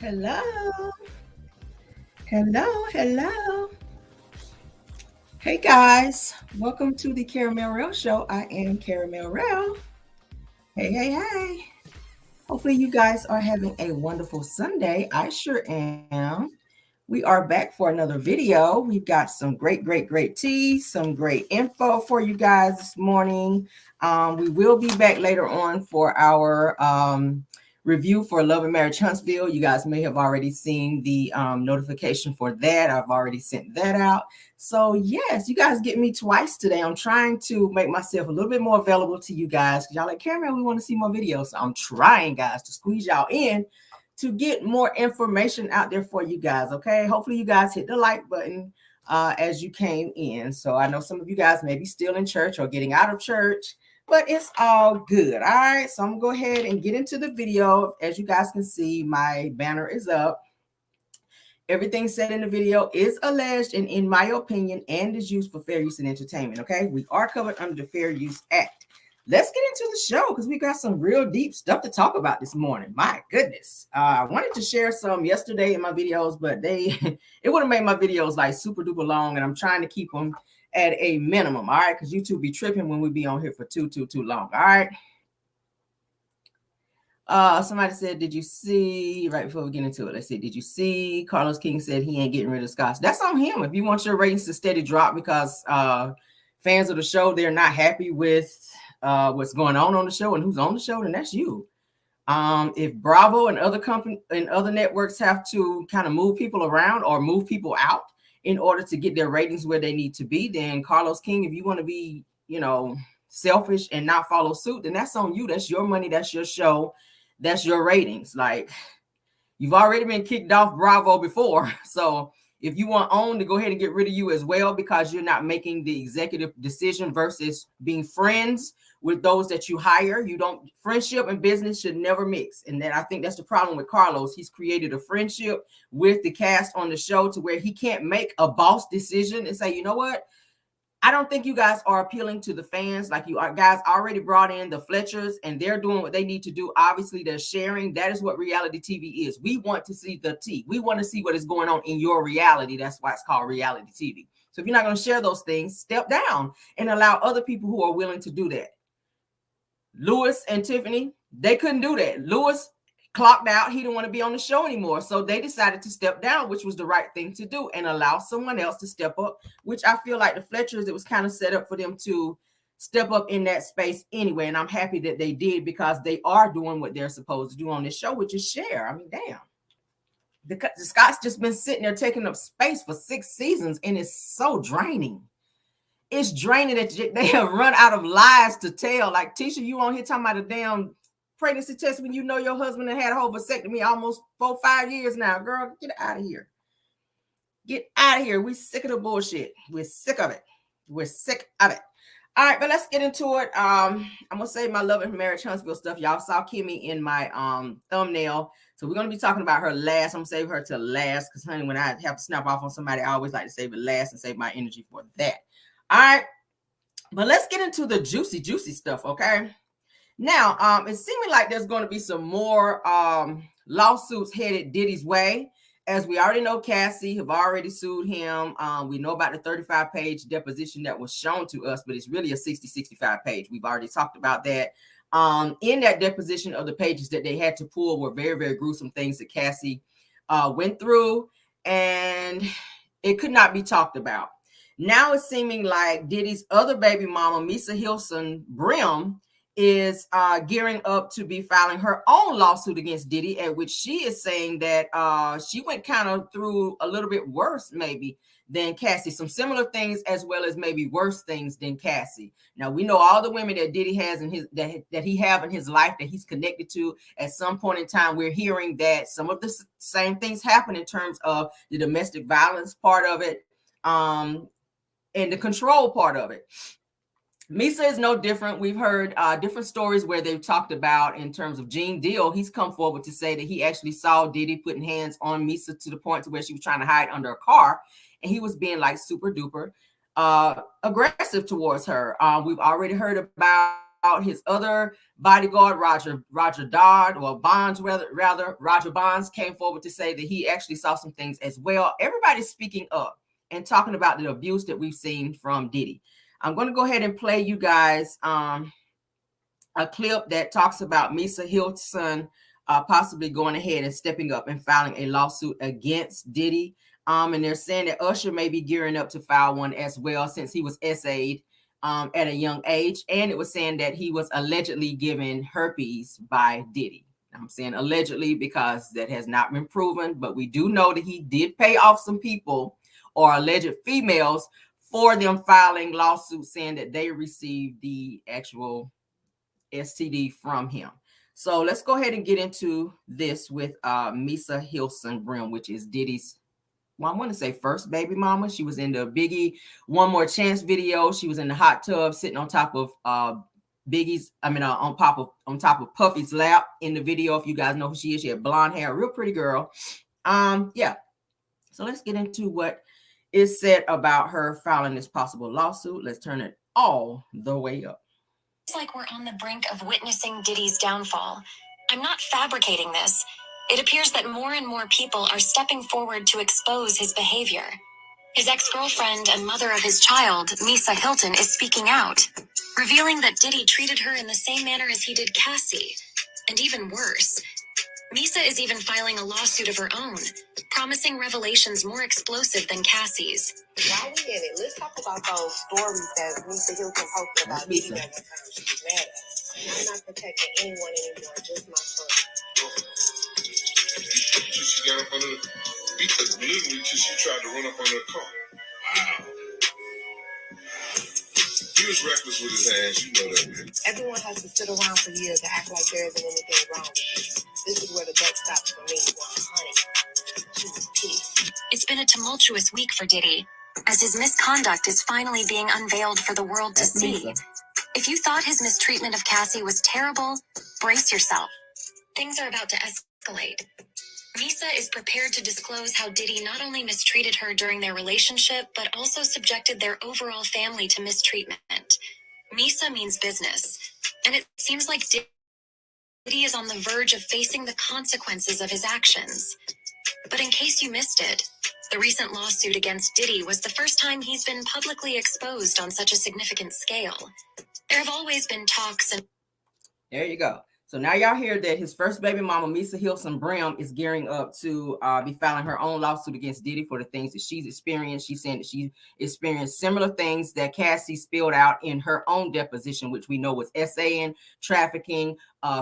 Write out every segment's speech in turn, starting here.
Hello, hello. Hey guys, welcome to the Caramel Rail Show. I am Caramel Rail. Hey. Hopefully, you guys are having a wonderful Sunday. I sure am. We are back for another video. We've got some great tea, some great info for you guys this morning. We will be back later on for our review for Love and Marriage Huntsville. You guys may have already seen the notification for that. I've already sent that out. So yes, you guys get me twice today. I'm trying to make myself a little bit more available to you guys because y'all like, Cameron, we want to see more videos. So I'm trying, guys, to squeeze y'all in to get more information out there for you guys. Okay, hopefully you guys hit the like button as you came in. So I know some of you guys may be still in church or getting out of church, but it's all good. All right, so I'm gonna go ahead and get into the video. As you guys can see, my banner is up. Everything said in the video is alleged and, in my opinion, and is used for fair use and entertainment. Okay, we are covered under the Fair Use Act. Let's get into the show because we got some real deep stuff to talk about this morning. My goodness. I wanted to share some yesterday in my videos, but it would have made my videos like super duper long, and I'm trying to keep them at a minimum. All right, because YouTube be tripping when we be on here for too long. All right. Somebody said, did you see, right before we get into it, let's see, did you see Carlos King said he ain't getting rid of Scott? That's on him. If you want your ratings to steady drop because fans of the show, they're not happy with what's going on the show and who's on the show, then that's you. If Bravo and other company and other networks have to kind of move people around or move people out in order to get their ratings where they need to be, then Carlos King, if you want to be, selfish and not follow suit, then that's on you. That's your money. That's your show. That's your ratings. Like, you've already been kicked off Bravo before. So if you want OWN to go ahead and get rid of you as well because you're not making the executive decision versus being friends with those that you hire, friendship and business should never mix. And then I think that's the problem with Carlos. He's created a friendship with the cast on the show to where he can't make a boss decision and say, you know what? I don't think you guys are appealing to the fans. Like, you are guys already brought in the Fletchers and they're doing what they need to do. Obviously, they're sharing. That is what reality TV is. We want to see the tea. We want to see what is going on in your reality. That's why it's called reality TV. So if you're not going to share those things, step down and allow other people who are willing to do that. Lewis and Tiffany, they couldn't do that. Lewis clocked out. He didn't want to be on the show anymore. So they decided to step down, which was the right thing to do, and allow someone else to step up, which I feel like the Fletchers, it was kind of set up for them to step up in that space anyway. And I'm happy that they did because they are doing what they're supposed to do on this show, which is share. I mean, damn. The Scott's just been sitting there taking up space for 6 seasons, and it's so draining. It's draining that they have run out of lies to tell. Like, Tisha, you on here talking about a damn pregnancy test when you know your husband had a whole vasectomy almost 4-5 years now. Girl, get out of here. Get out of here. We're sick of the bullshit. We're sick of it. We're sick of it. All right, but let's get into it. I'm gonna say my Love and Marriage Huntsville stuff. Y'all saw Kimmi in my thumbnail. So we're gonna be talking about her last. I'm gonna save her to last because, honey, when I have to snap off on somebody, I always like to save it last and save my energy for that. All right, but let's get into the juicy stuff, okay? Now, it's seeming like there's going to be some more lawsuits headed Diddy's way. As we already know, Cassie have already sued him. We know about the 35-page deposition that was shown to us, but it's really a 65 page. We've already talked about that. In that deposition of the pages that they had to pull were very gruesome things that Cassie went through, and it could not be talked about. Now it's seeming like Diddy's other baby mama, Misa Hilson Brim, is gearing up to be filing her own lawsuit against Diddy, at which she is saying that she went kind of through a little bit worse maybe than Cassie, some similar things as well as maybe worse things than Cassie. Now we know all the women that Diddy has in his that he have in his life that he's connected to. At some point in time, we're hearing that some of the same things happen in terms of the domestic violence part of it, and the control part of it. Misa is no different. We've heard different stories where they've talked about, in terms of Gene Deal, he's come forward to say that he actually saw Diddy putting hands on Misa to the point to where she was trying to hide under a car, and he was being like super duper aggressive towards her. We've already heard about his other bodyguard, Roger Dodd, or Bonds, rather, Roger Bonds came forward to say that he actually saw some things as well. Everybody's speaking up and talking about the abuse that we've seen from Diddy. I'm going to go ahead and play you guys a clip that talks about Misa Hilton possibly going ahead and stepping up and filing a lawsuit against Diddy. And they're saying that Usher may be gearing up to file one as well, since he was SA'd at a young age. And it was saying that he was allegedly given herpes by Diddy. I'm saying allegedly because that has not been proven, but we do know that he did pay off some people or alleged females for them filing lawsuits saying that they received the actual STD from him. So let's go ahead and get into this with Misa Hilton Brim, which is Diddy's, well, I want to say first baby mama. She was in the Biggie One More Chance video. She was in the hot tub sitting on top of Biggie's, on top of Puffy's lap in the video. If you guys know who she is, she had blonde hair, real pretty girl. Yeah. So let's get into what is said about her filing this possible lawsuit. Let's turn it all the way up. It's like we're on the brink of witnessing Diddy's downfall. I'm not fabricating this. It appears that more and more people are stepping forward to expose his behavior. His ex-girlfriend and mother of his child, Misa Hilton, is speaking out, revealing that Diddy treated her in the same manner as he did Cassie, and even worse. Misa is even filing a lawsuit of her own, promising revelations more explosive than Cassie's. While we in it, let's talk about those stories that Misa Hilton posted about Diddy that one time she was mad at. I'm not protecting anyone anymore, just my son. She got up under the because literally she tried to run up under the car. Wow. He was reckless with his hands, you know that, man. Everyone has to sit around for years and act like there isn't anything wrong with it. This is where the buck stops for me, 100. It's been a tumultuous week for Diddy, as his misconduct is finally being unveiled for the world to see. Misa. If you thought his mistreatment of Cassie was terrible, brace yourself. Things are about to escalate. Misa is prepared to disclose how Diddy not only mistreated her during their relationship, but also subjected their overall family to mistreatment. Misa means business, and it seems like Diddy is on the verge of facing the consequences of his actions. But in case you missed it, the recent lawsuit against Diddy was the first time he's been publicly exposed on such a significant scale. There have always been talks and... There you go. So now y'all hear that his first baby mama, Misa Hilton Brim, is gearing up to be filing her own lawsuit against Diddy for the things that she's experienced. She's saying that she experienced similar things that Cassie spilled out in her own deposition, which we know was SAing, trafficking,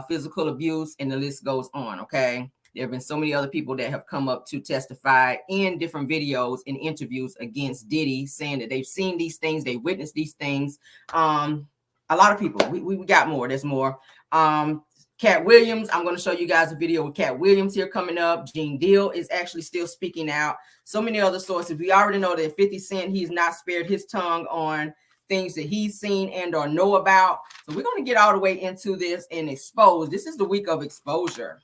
physical abuse, and the list goes on, okay? There have been so many other people that have come up to testify in different videos and interviews against Diddy, saying that they've seen these things, they witnessed these things. A lot of people, we got more, there's more. Katt Williams, I'm going to show you guys a video with Katt Williams here coming up. Gene Deal is actually still speaking out. So many other sources. We already know that 50 Cent, he's not spared his tongue on things that he's seen and or know about. So we're going to get all the way into this and expose. This is the week of exposure.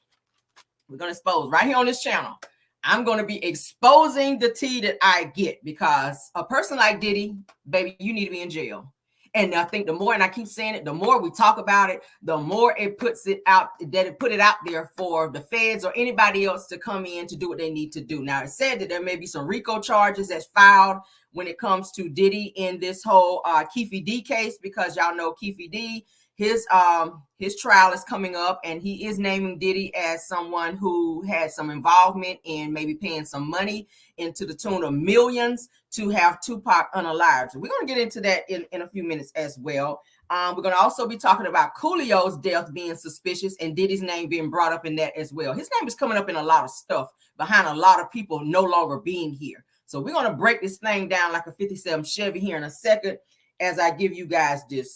We're going to expose right here on this channel. I'm going to be exposing the tea that I get, because a person like Diddy, baby, you need to be in jail. And I think the more, and I keep saying it, the more we talk about it, the more it puts it out, that it put it out there for the feds or anybody else to come in to do what they need to do. Now, it said that there may be some RICO charges that's filed when it comes to Diddy in this whole Keefe D case, because y'all know Keefe D, his trial is coming up, and he is naming Diddy as someone who had some involvement in maybe paying some money into the tune of millions to have Tupac unalived. So we're going to get into that in a few minutes as well. We're going to also be talking about Coolio's death being suspicious and Diddy's name being brought up in that as well. His name is coming up in a lot of stuff behind a lot of people no longer being here. So we're going to break this thing down like a 57 Chevy here in a second as I give you guys this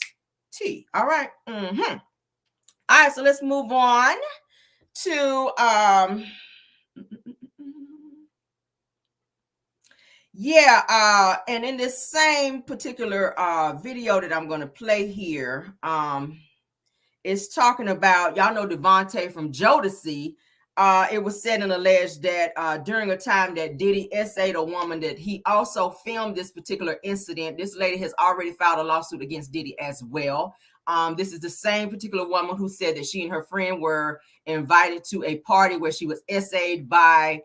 tea. All right. All right. So let's move on to and in this same particular video that I'm going to play here, it's talking about, y'all know Devontae from Jodeci. It was said and alleged that during a time that Diddy essayed a woman, that he also filmed this particular incident. This lady has already filed a lawsuit against Diddy as well. This is the same particular woman who said that she and her friend were invited to a party where she was essayed by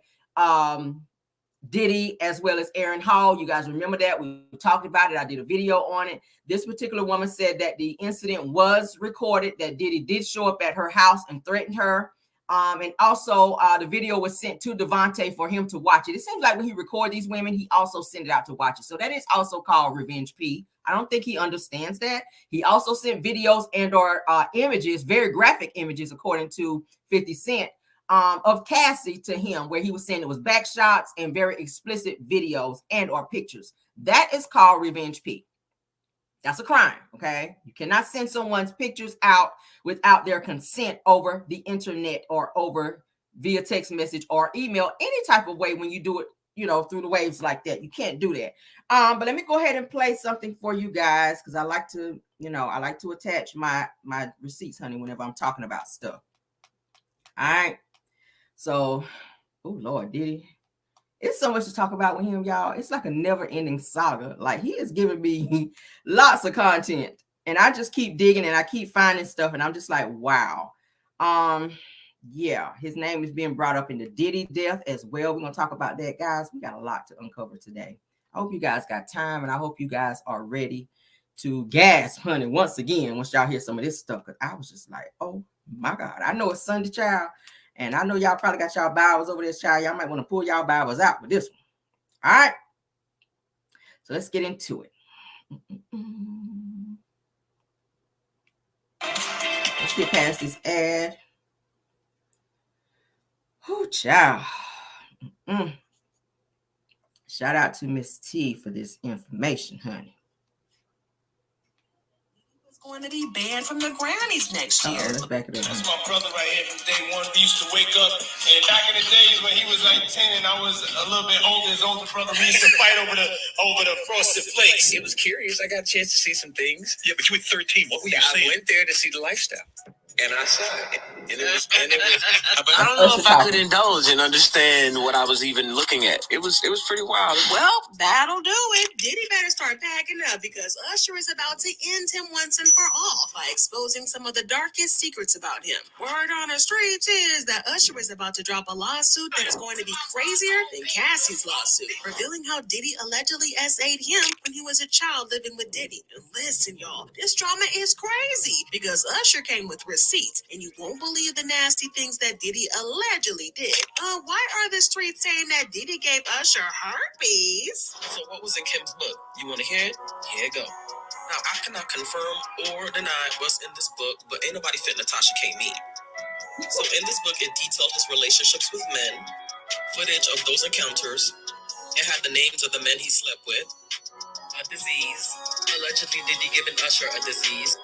Diddy as well as Aaron Hall. You guys remember that? We talked about it. I did a video on it. This particular woman said that the incident was recorded, that Diddy did show up at her house and threatened her. And also the video was sent to Devontae for him to watch it. It seems like when he records these women, he also sent it out to watch it. So that is also called Revenge P. I don't think he understands that. He also sent videos and or images, very graphic images, according to 50 Cent, of Cassie to him, where he was saying it was back shots and very explicit videos and or pictures. That is called Revenge P. That's a crime, okay? You cannot send someone's pictures out without their consent over the internet or over via text message or email, any type of way when you do it, you know, through the waves like that. You can't do that. But let me go ahead and play something for you guys, because I like to, you know, I like to attach my receipts, honey, whenever I'm talking about stuff. All right. So, oh Lord, Diddy. It's so much to talk about with him, y'all. It's like a never-ending saga. Like, he is giving me lots of content, and I just keep digging and I keep finding stuff, and I'm just like, wow. Yeah, his name is being brought up in the Diddy death as well. We're gonna talk about that, guys. We got a lot to uncover today. I hope you guys got time, and I hope you guys are ready to gasp, honey, once again, once y'all hear some of this stuff, because I was just like, oh my God. I know it's Sunday, child. And I know y'all probably got y'all Bibles over this, child. Y'all might want to pull y'all Bibles out with this one. All right. So let's get into it. Let's get past this ad. Oh, child. Shout out to Miss T for this information, honey. Going to be banned from the Grammys next year. Let's back it up. That's my brother right here from day one. We used to wake up, and back in the days when he was like 10 and I was a little bit older, his older brother, we used to fight over the frosted flakes. It was curious. I got a chance to see some things. Yeah, but you were 13. What were you saying? I went there to see the lifestyle. And I saw it. And it was But I don't know if I could indulge and understand what I was even looking at. It was pretty wild. Well, that'll do it. Diddy better start packing up, because Usher is about to end him once and for all by exposing some of the darkest secrets about him. Word on the streets is that Usher is about to drop a lawsuit that's going to be crazier than Cassie's lawsuit, revealing how Diddy allegedly essayed him when he was a child living with Diddy. And listen, y'all, this drama is crazy, because Usher came with receipts, and you won't believe the nasty things that Diddy allegedly did. Why are the streets saying that Diddy gave Usher herpes? So what was in Kim's book? You want to hear it? Here it go. Now, I cannot confirm or deny what's in this book, but ain't nobody fit Natasha K. Me. So in this book, it detailed his relationships with men, footage of those encounters. It had the names of the men he slept with, a disease. Allegedly, Diddy giving Usher a disease.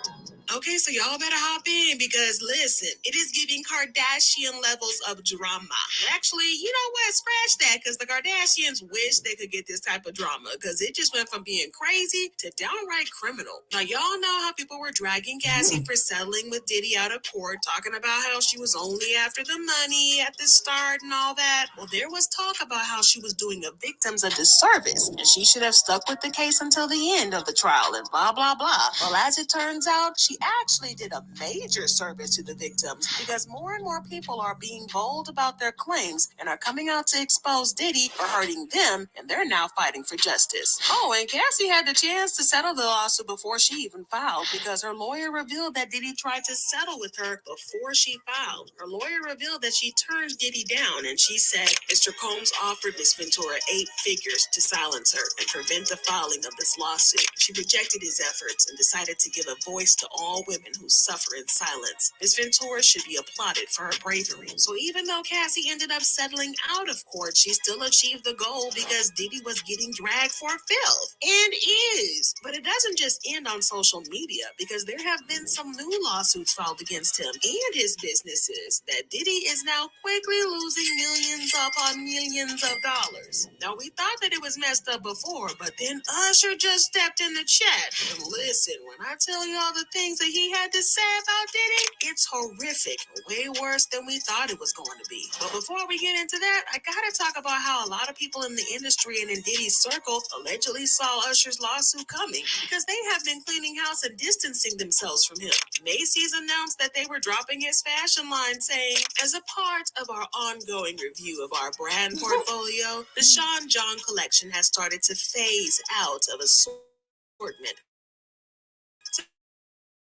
Okay, so y'all better hop in, because listen, it is giving Kardashian levels of drama. Actually, you know what? Scratch that, because the Kardashians wish they could get this type of drama, because it just went from being crazy to downright criminal. Now, y'all know how people were dragging Cassie for settling with Diddy out of court, talking about how she was only after the money at the start and all that. Well, there was talk about how she was doing the victims a disservice, and she should have stuck with the case until the end of the trial and blah, blah, blah. Well, as it turns out, she actually did a major service to the victims, because more and more people are being bold about their claims and are coming out to expose Diddy for hurting them, and they're now fighting for justice. Oh, and Cassie had the chance to settle the lawsuit before she even filed, because her lawyer revealed that Diddy tried to settle with her before she filed. Her lawyer revealed that she turned Diddy down, and she said Mr. Combs offered Miss Ventura 8 figures to silence her and prevent the filing of this lawsuit. She rejected his efforts and decided to give a voice to all women who suffer in silence. Miss Ventura should be applauded for her bravery. So even though Cassie ended up settling out of court, she still achieved the goal, because Diddy was getting dragged for filth. And is. But it doesn't just end on social media, because there have been some new lawsuits filed against him and his businesses that Diddy is now quickly losing millions upon millions of dollars. Now, we thought that it was messed up before, but then Usher just stepped in the chat. And listen, when I tell you all the things that he had to say about Diddy? It's horrific, way worse than we thought it was going to be. But before we get into that, I gotta talk about how a lot of people in the industry and in Diddy's circle allegedly saw Usher's lawsuit coming because they have been cleaning house and distancing themselves from him. Macy's announced that they were dropping his fashion line, saying, as a part of our ongoing review of our brand portfolio, the Sean John collection has started to phase out of assortment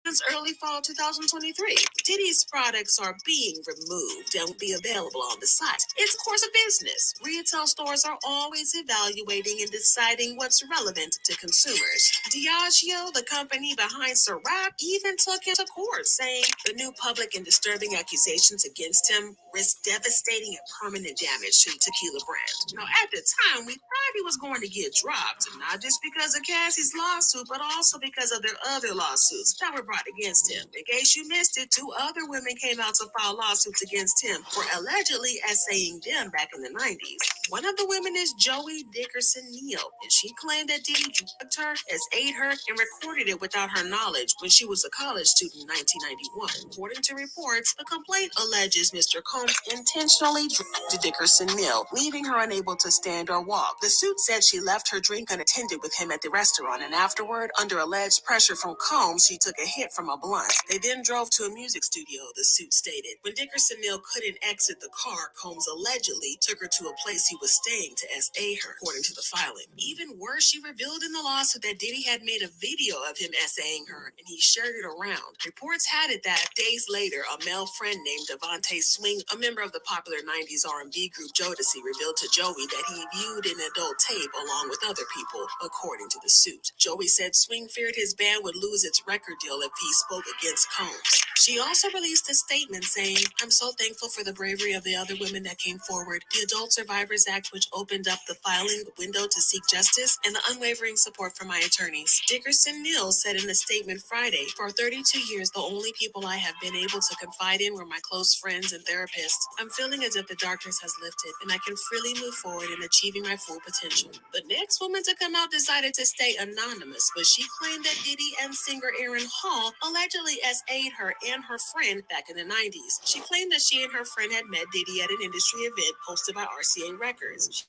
since early fall 2023. Diddy's products are being removed and will be available on the site. It's course of business. Retail stores are always evaluating and deciding what's relevant to consumers. Diageo, the company behind Ciroc, even took him to court, saying the new public and disturbing accusations against him risk devastating and permanent damage to the tequila brand. Now, at the time, we thought he was going to get dropped, not just because of Cassie's lawsuit, but also because of their other lawsuits that were brought against him. In case you missed it, 2 other women came out to file lawsuits against him for allegedly essaying them back in the 90s. One of the women is Joey Dickerson Neal, and she claimed that Diddy drugged her, essayed her, and recorded it without her knowledge when she was a college student in 1991. According to reports, the complaint alleges Mr. Combs intentionally drugged Dickerson Neal, leaving her unable to stand or walk. The suit said she left her drink unattended with him at the restaurant, and afterward, under alleged pressure from Combs, she took a hit from a blunt. They then drove to a music studio, the suit stated. When Dickerson Neal couldn't exit the car, Combs allegedly took her to a place he was staying to SA her, according to the filing. Even worse, she revealed in the lawsuit that Diddy had made a video of him SAing her, and he shared it around. Reports had it that days later, a male friend named Devontae Swing, a member of the popular 90s R&B group Jodeci, revealed to Joey that he viewed an adult tape along with other people, according to the suit. Joey said Swing feared his band would lose its record deal if he spoke against Combs. She also released a statement saying, I'm so thankful for the bravery of the other women that came forward, the Adult Survivors Act, which opened up the filing window to seek justice, and the unwavering support from my attorneys. Dickerson Neal said in a statement Friday, for 32 years, the only people I have been able to confide in were my close friends and therapists. I'm feeling as if the darkness has lifted, and I can freely move forward in achieving my full potential. The next woman to come out decided to stay anonymous, but she claimed that Diddy and singer Aaron Hall allegedly SA'd her and her friend back in the 90s. She claimed that she and her friend had met Diddy at an industry event hosted by RCA Records.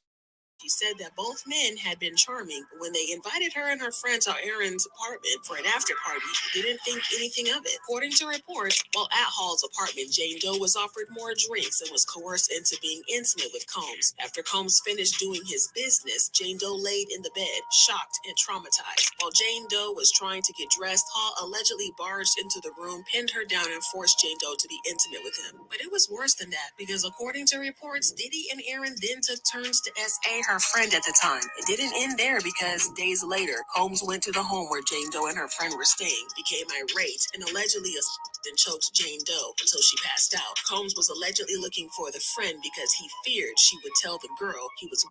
She said that both men had been charming, but when they invited her and her friends to Aaron's apartment for an after party, she didn't think anything of it. According to reports, while at Hall's apartment, Jane Doe was offered more drinks and was coerced into being intimate with Combs. After Combs finished doing his business, Jane Doe laid in the bed, shocked and traumatized. While Jane Doe was trying to get dressed, Hall allegedly barged into the room, pinned her down, and forced Jane Doe to be intimate with him. But it was worse than that, because according to reports, Diddy and Aaron then took turns to SA her friend at the time. It didn't end there because days later, Combs went to the home where Jane Doe and her friend were staying, became irate, and allegedly assaulted and choked Jane Doe until she passed out. Combs was allegedly looking for the friend because he feared she would tell the girl he was.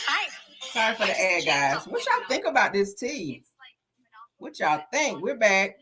Hi. Sorry for the ad, guys. What y'all think about this tea? What y'all think? We're back.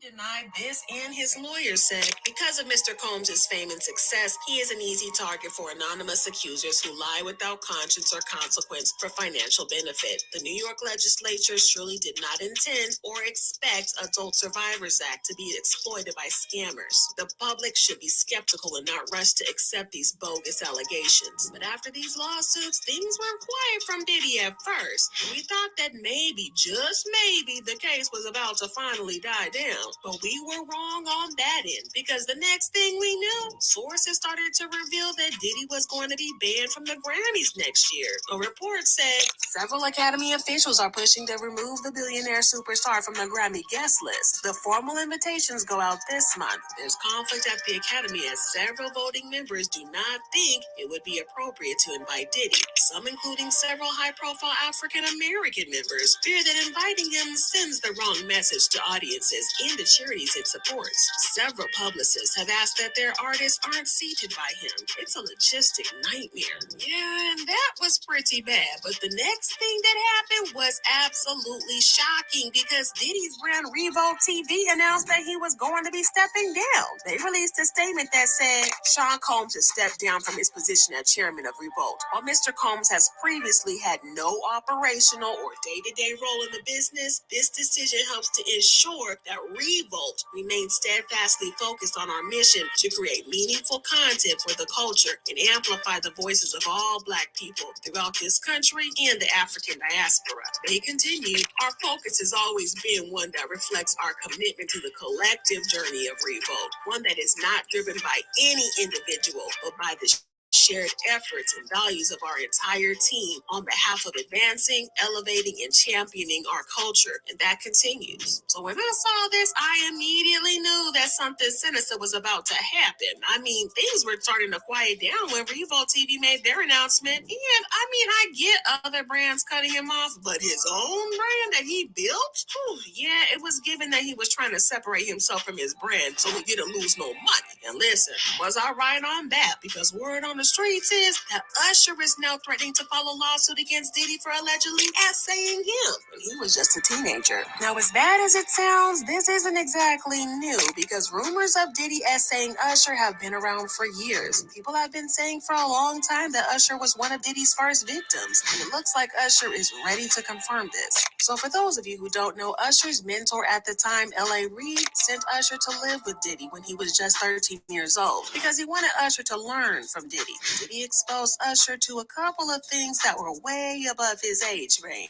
Denied this, and his lawyer said because of Mr. Combs' fame and success, he is an easy target for anonymous accusers who lie without conscience or consequence for financial benefit. The New York legislature surely did not intend or expect Adult Survivors Act to be exploited by scammers. The public should be skeptical and not rush to accept these bogus allegations. But after these lawsuits, things were quiet from Diddy at first. We thought that maybe, just maybe, the case was about to finally die down. But we were wrong on that end, because the next thing we knew, sources started to reveal that Diddy was going to be banned from the Grammys next year. A report said several Academy officials are pushing to remove the billionaire superstar from the Grammy guest list. The formal invitations go out this month. There's conflict at the Academy as several voting members do not think it would be appropriate to invite Diddy. Some, including several high-profile African-American members, fear that inviting him sends the wrong message to audiences in the the charities it supports. Several publicists have asked that their artists aren't seated by him. It's a logistic nightmare. Yeah, and that was pretty bad. But the next thing that happened was absolutely shocking because Diddy's brand Revolt TV announced that he was going to be stepping down. They released a statement that said Sean Combs has stepped down from his position as chairman of Revolt. While Mr. Combs has previously had no operational or day-to-day role in the business, this decision helps to ensure that Revolt remains steadfastly focused on our mission to create meaningful content for the culture and amplify the voices of all Black people throughout this country and the African diaspora. They continued, our focus has always been one that reflects our commitment to the collective journey of Revolt, one that is not driven by any individual, but by the shared efforts and values of our entire team on behalf of advancing, elevating, and championing our culture. And that continues. So when I saw this, I immediately knew that something sinister was about to happen. I mean, things were starting to quiet down when Revolt TV made their announcement. And I get other brands cutting him off, but his own brand that he built? Yeah, it was given that he was trying to separate himself from his brand so he didn't lose no money. And listen, was I right on that? Because word on the streets is that Usher is now threatening to file a lawsuit against Diddy for allegedly essaying him when he was just a teenager. Now, as bad as it sounds, this isn't exactly new because rumors of Diddy essaying Usher have been around for years. People have been saying for a long time that Usher was one of Diddy's first victims, and it looks like Usher is ready to confirm this. So for those of you who don't know, Usher's mentor at the time, L.A. Reid, sent Usher to live with Diddy when he was just 13 years old because he wanted Usher to learn from Diddy. Diddy exposed Usher to a couple of things that were way above his age range.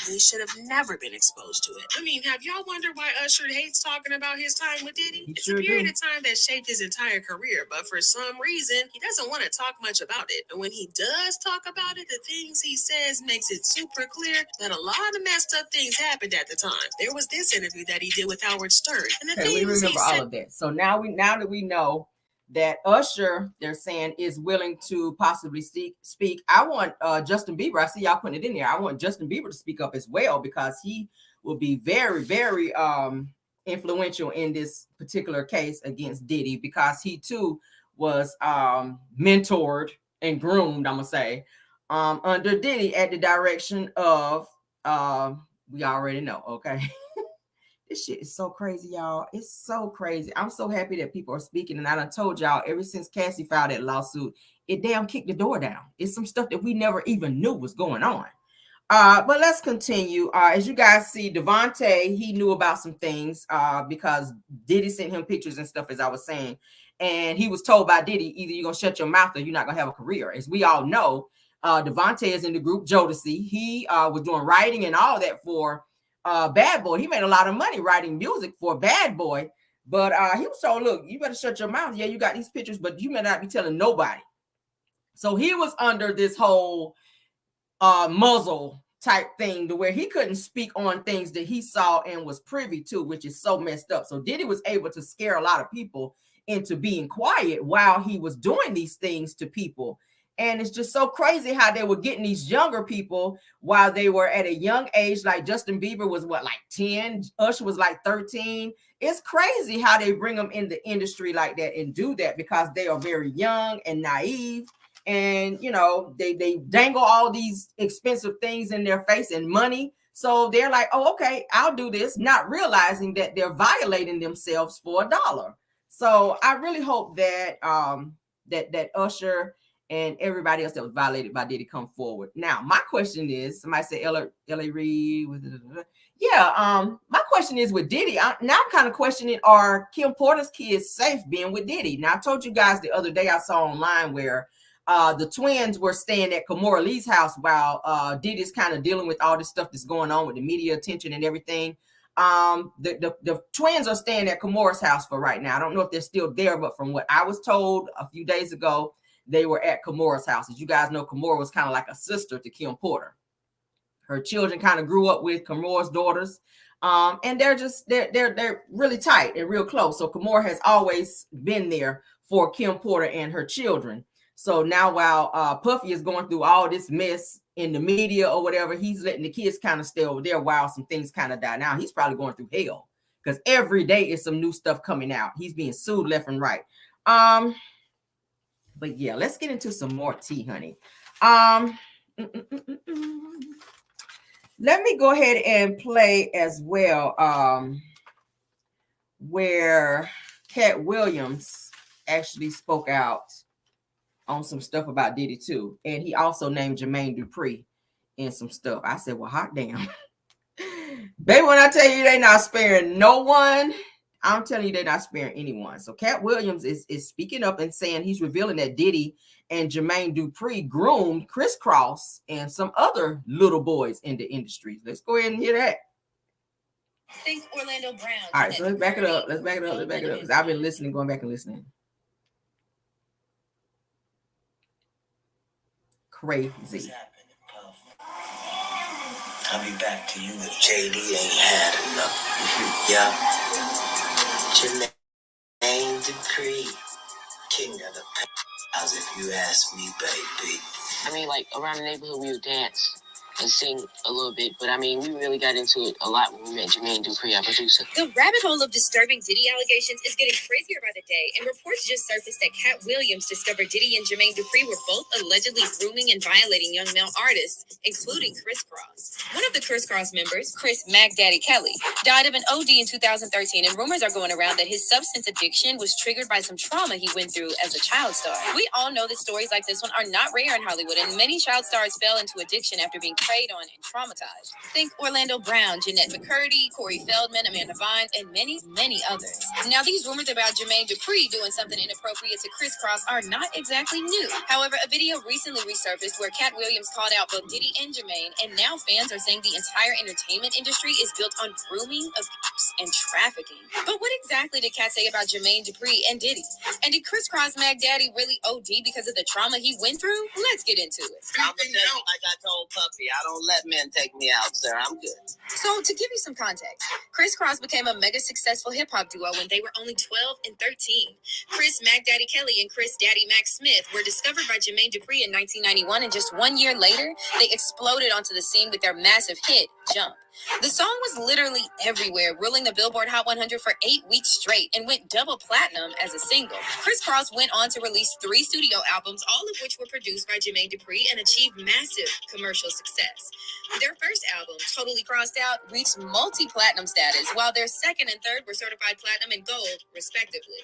He should have never been exposed to it. I mean, have y'all wondered why Usher hates talking about his time with Diddy? It's a period of time that shaped his entire career, but for some reason, he doesn't want to talk much about it. And when he does talk about it, the things he says makes it super clear that a lot of messed up things happened at the time. There was this interview that he did with Howard Stern. And the we remember all of that. So now that we know that Usher, they're saying, is willing to possibly speak. I want Justin Bieber. I see y'all putting it in there. I want Justin Bieber to speak up as well because he will be very, very influential in this particular case against Diddy because he too was mentored and groomed, I'm gonna say, under Diddy at the direction of we already know, okay. This shit is so crazy, y'all. It's so crazy. I'm so happy that people are speaking. And I done told y'all, ever since Cassie filed that lawsuit, it damn kicked the door down. It's some stuff that we never even knew was going on. But let's continue. As you guys see, Devontae, he knew about some things because Diddy sent him pictures and stuff, as I was saying. And he was told by Diddy, either you're going to shut your mouth or you're not going to have a career. As we all know, Devontae is in the group Jodeci. He was doing writing and all that for Bad Boy. He made a lot of money writing music for Bad Boy, but he was told, look, you better shut your mouth. Yeah, you got these pictures, but you may not be telling nobody. So he was under this whole muzzle type thing to where he couldn't speak on things that he saw and was privy to, which is so messed up. So Diddy was able to scare a lot of people into being quiet while he was doing these things to people. And it's just so crazy how they were getting these younger people while they were at a young age. Like Justin Bieber was like 10, Usher was like 13. It's crazy how they bring them in the industry like that and do that because they are very young and naive. And, you know, they dangle all these expensive things in their face and money. So they're like, oh, okay, I'll do this, not realizing that they're violating themselves for $1. So I really hope that that Usher and everybody else that was violated by Diddy come forward. Now, my question is, somebody said L.A. Reid. Yeah, my question is with Diddy. I'm kind of questioning, are Kim Porter's kids safe being with Diddy? Now, I told you guys the other day I saw online where the twins were staying at Kimora Lee's house while Diddy's kind of dealing with all this stuff that's going on with the media attention and everything. The twins are staying at Kimora's house for right now. I don't know if they're still there, but from what I was told a few days ago, they were at Kimora's house. As you guys know, Kimora was kind of like a sister to Kim Porter. Her children kind of grew up with Kimora's daughters. And they're really tight and real close. So Kimora has always been there for Kim Porter and her children. So now while Puffy is going through all this mess in the media or whatever, he's letting the kids kind of stay over there while some things kind of die. Now he's probably going through hell because every day is some new stuff coming out. He's being sued left and right. But yeah, let's get into some more tea, honey. Let me go ahead and play as well where Katt Williams actually spoke out on some stuff about Diddy too. And he also named Jermaine Dupri in some stuff. I said, well, hot damn. Baby, when I tell you they not sparing no one, I'm telling you they're not sparing anyone. So Katt Williams is speaking up and saying he's revealing that Diddy and Jermaine Dupri groomed Criss Cross and some other little boys in the industry. Let's go ahead and hear that. Think Orlando Brown. All right, so let's back it up. Let's back it up. Because I've been listening, going back and listening. Crazy. I'll be back to you if JD ain't had enough. Yeah. Jermaine Dupri, king of the as if you ask me, baby. I mean, like, around the neighborhood, we would dance and sing a little bit, but I mean, we really got into it a lot when we met Jermaine Dupri, our producer. The rabbit hole of disturbing Diddy allegations is getting crazier by the day, and reports just surfaced that Katt Williams discovered Diddy and Jermaine Dupri were both allegedly grooming and violating young male artists, including Criss Cross. One of the Criss Cross members, Chris Mac Daddy Kelly, died of an OD in 2013, and rumors are going around that his substance addiction was triggered by some trauma he went through as a child star. We all know that stories like this one are not rare in Hollywood, and many child stars fell into addiction after being preyed on and traumatized. Think Orlando Brown, Jeanette McCurdy, Corey Feldman, Amanda Bynes, and many, many others. Now, these rumors about Jermaine Dupri doing something inappropriate to Criss Cross are not exactly new. However, a video recently resurfaced where Katt Williams called out both Diddy and Jermaine, and now fans are saying the entire entertainment industry is built on grooming, abuse, and trafficking. But what exactly did Katt say about Jermaine Dupri and Diddy? And did Criss Cross Mac Daddy really OD because of the trauma he went through? Let's get into it. I'm like I told Puppy, I don't let men take me out, sir. I'm good. So, to give you some context, Criss Cross became a mega successful hip-hop duo when they were only 12 and 13. Chris Mac Daddy Kelly and Chris Daddy Mac Smith were discovered by Jermaine Dupri in 1991, and just 1 year later, they exploded onto the scene with their massive hit, Jump. The song was literally everywhere, ruling the Billboard Hot 100 for 8 weeks straight and went double platinum as a single. Criss Cross went on to release 3 studio albums, all of which were produced by Jermaine Dupri and achieved massive commercial success. Their first album, Totally Crossed Out, reached multi-platinum status, while their second and third were certified platinum and gold, respectively.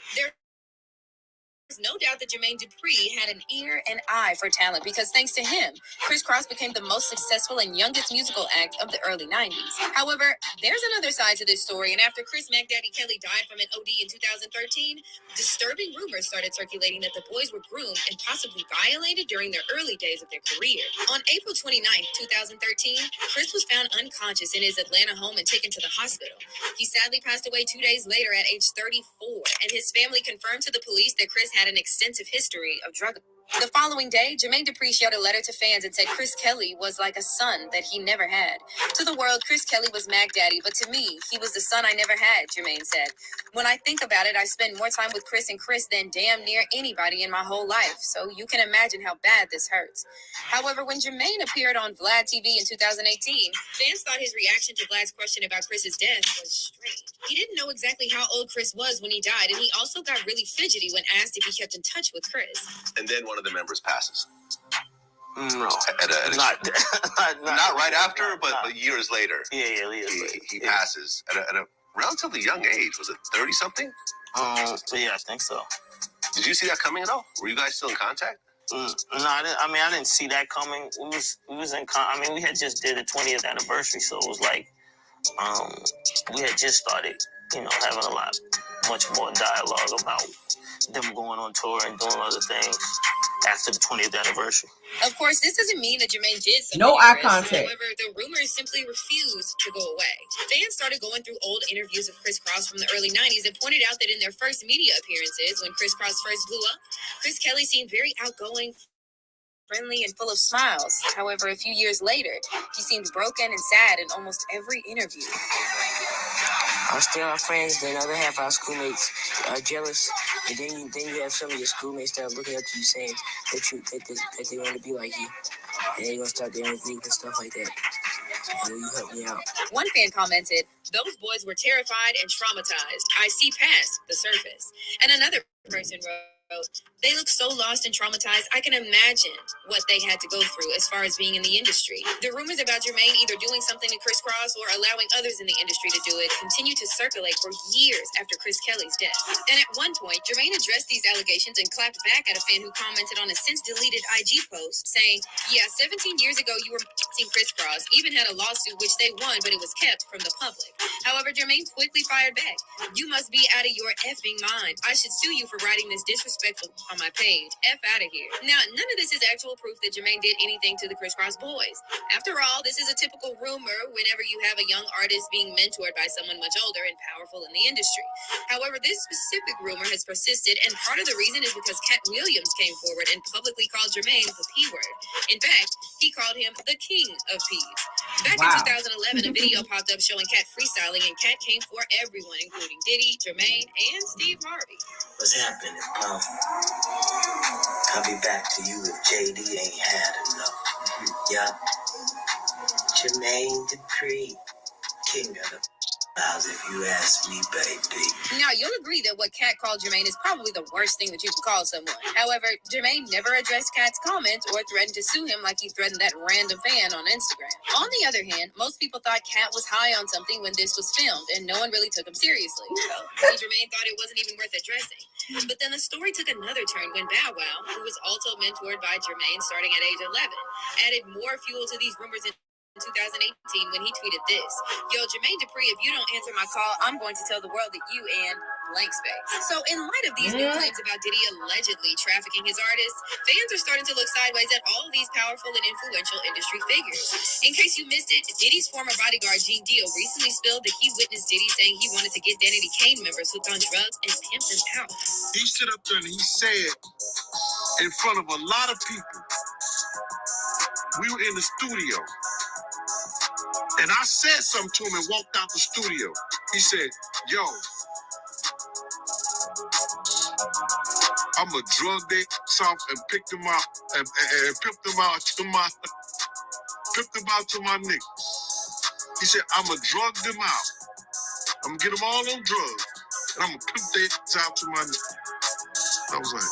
There's no doubt that Jermaine Dupri had an ear and eye for talent because thanks to him, Criss Cross became the most successful and youngest musical act of the early 90s. However, there's another side to this story, and after Chris Mac Daddy Kelly died from an OD in 2013, disturbing rumors started circulating that the boys were groomed and possibly violated during their early days of their career. On April 29, 2013, Chris was found unconscious in his Atlanta home and taken to the hospital. He sadly passed away 2 days later at age 34, and his family confirmed to the police that Chris had an extensive history of drug abuse. The following day, Jermaine Dupri shared a letter to fans and said Chris Kelly was like a son that he never had. To the world, Chris Kelly was Mac Daddy, but to me, he was the son I never had, Jermaine said. When I think about it, I spend more time with Chris and Chris than damn near anybody in my whole life, so you can imagine how bad this hurts. However, when Jermaine appeared on Vlad TV in 2018, fans thought his reaction to Vlad's question about Chris's death was strange. He didn't know exactly how old Chris was when he died, and he also got really fidgety when asked if he kept in touch with Chris. And then one of the members passes. No, Not right after, but years later. Yeah, years later. He passes at a relatively young age. Was it 30-something? Yeah, I think so. Did you see that coming at all? Were you guys still in contact? No, I didn't see that coming. We was in we had just did the 20th anniversary, so it was like we had just started, having much more dialogue about them going on tour and doing other things after the 20th anniversary. Of course, this doesn't mean that Jermaine did something. No eye contact. However, the rumors simply refused to go away. Fans started going through old interviews of Criss Cross from the early 90s and pointed out that in their first media appearances, when Criss Cross first blew up, Chris Kelly seemed very outgoing, friendly, and full of smiles. However, a few years later, he seemed broken and sad in almost every interview. Our still our friends, the other half our schoolmates are jealous, and then you have some of your schoolmates that are looking up to you saying that they want to be like you, and they're gonna start their own group and stuff like that. Will you help me out? One fan commented, "Those boys were terrified and traumatized. I see past the surface." And another person wrote, "They look so lost and traumatized. I can imagine what they had to go through as far as being in the industry." The rumors about Jermaine either doing something to Criss Cross or allowing others in the industry to do it continued to circulate for years after Chris Kelly's death. And at one point, Jermaine addressed these allegations and clapped back at a fan who commented on a since-deleted IG post saying, "Yeah, 17 years ago you were team Criss Cross, even had a lawsuit which they won, but it was kept from the public." However, Jermaine quickly fired back, "You must be out of your effing mind. I should sue you for writing this disrespectful on my page. F out of here." Now, none of this is actual proof that Jermaine did anything to the Criss Cross boys. After all, this is a typical rumor whenever you have a young artist being mentored by someone much older and powerful in the industry. However, this specific rumor has persisted, and part of the reason is because Katt Williams came forward and publicly called Jermaine the P word. In fact, he called him the king of P's. Back in 2011, a video popped up showing Katt freestyling, and Katt came for everyone, including Diddy, Jermaine, and Steve Harvey. What's happening, Puff? I'll be back to you if JD ain't had enough. Yup. Jermaine Dupri, king of the house, if you ask me, baby. Now, you'll agree that what Katt called Jermaine is probably the worst thing that you can call someone. However, Jermaine never addressed Katt's comments or threatened to sue him like he threatened that random fan on Instagram. On the other hand, most people thought Katt was high on something when this was filmed, and no one really took him seriously. So, Jermaine thought it wasn't even worth addressing. But then the story took another turn when Bow Wow, who was also mentored by Jermaine starting at age 11, added more fuel to these rumors in 2018 when he tweeted this: "Yo, Jermaine Dupri, if you don't answer my call, I'm going to tell the world that you and blank space." So in light of these new claims about Diddy allegedly trafficking his artists, fans are starting to look sideways at all of these powerful and influential industry figures. In case you missed it, Diddy's former bodyguard Gene Deal recently spilled that he witnessed Diddy saying he wanted to get Danity Kane members hooked on drugs and pimp them out. He stood up there and he said in front of a lot of people, we were in the studio, and I said something to him and walked out the studio. He said, "Yo, I'm a drug dick soft and picked them out and pimped them out to my nigga." He said, "I'm gonna drug them out. I'm gonna get them all on drugs, and I'm gonna pimp their out to my nigga." I was like,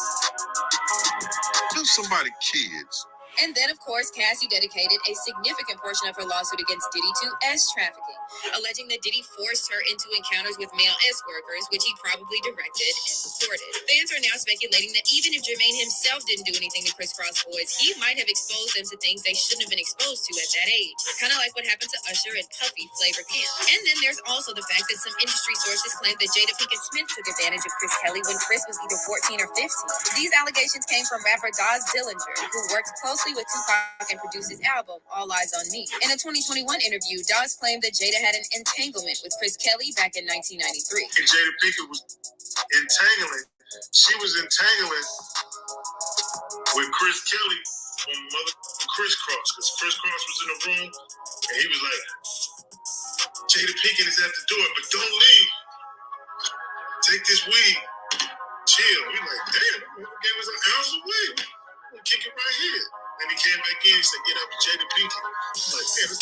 "Give somebody kids." And then, of course, Cassie dedicated a significant portion of her lawsuit against Diddy to S trafficking, alleging that Diddy forced her into encounters with male S workers, which he probably directed and reported. Fans are now speculating that even if Jermaine himself didn't do anything to Criss Cross boys, he might have exposed them to things they shouldn't have been exposed to at that age. Kind of like what happened to Usher and Puffy Flavor Camp. And then there's also the fact that some industry sources claim that Jada Pinkett Smith took advantage of Chris Kelly when Chris was either 14 or 15. These allegations came from rapper Daz Dillinger, who worked closely with Tupac and produced his album, All Eyes on Me. In a 2021 interview, Daz claimed that Jada had an entanglement with Chris Kelly back in 1993. And Jada Pinkett was entangling. She was entangling with Chris Kelly on Mother Criss Cross, because Criss Cross was in the room and he was like, "Jada Pinkett is at the door, but don't leave. Take this weed. Chill." We like, "Damn, gave us an ounce of weed. We'll kick it right here." And he came back in, he said, "Get up with Jada Pinkett." I'm like, "Damn, this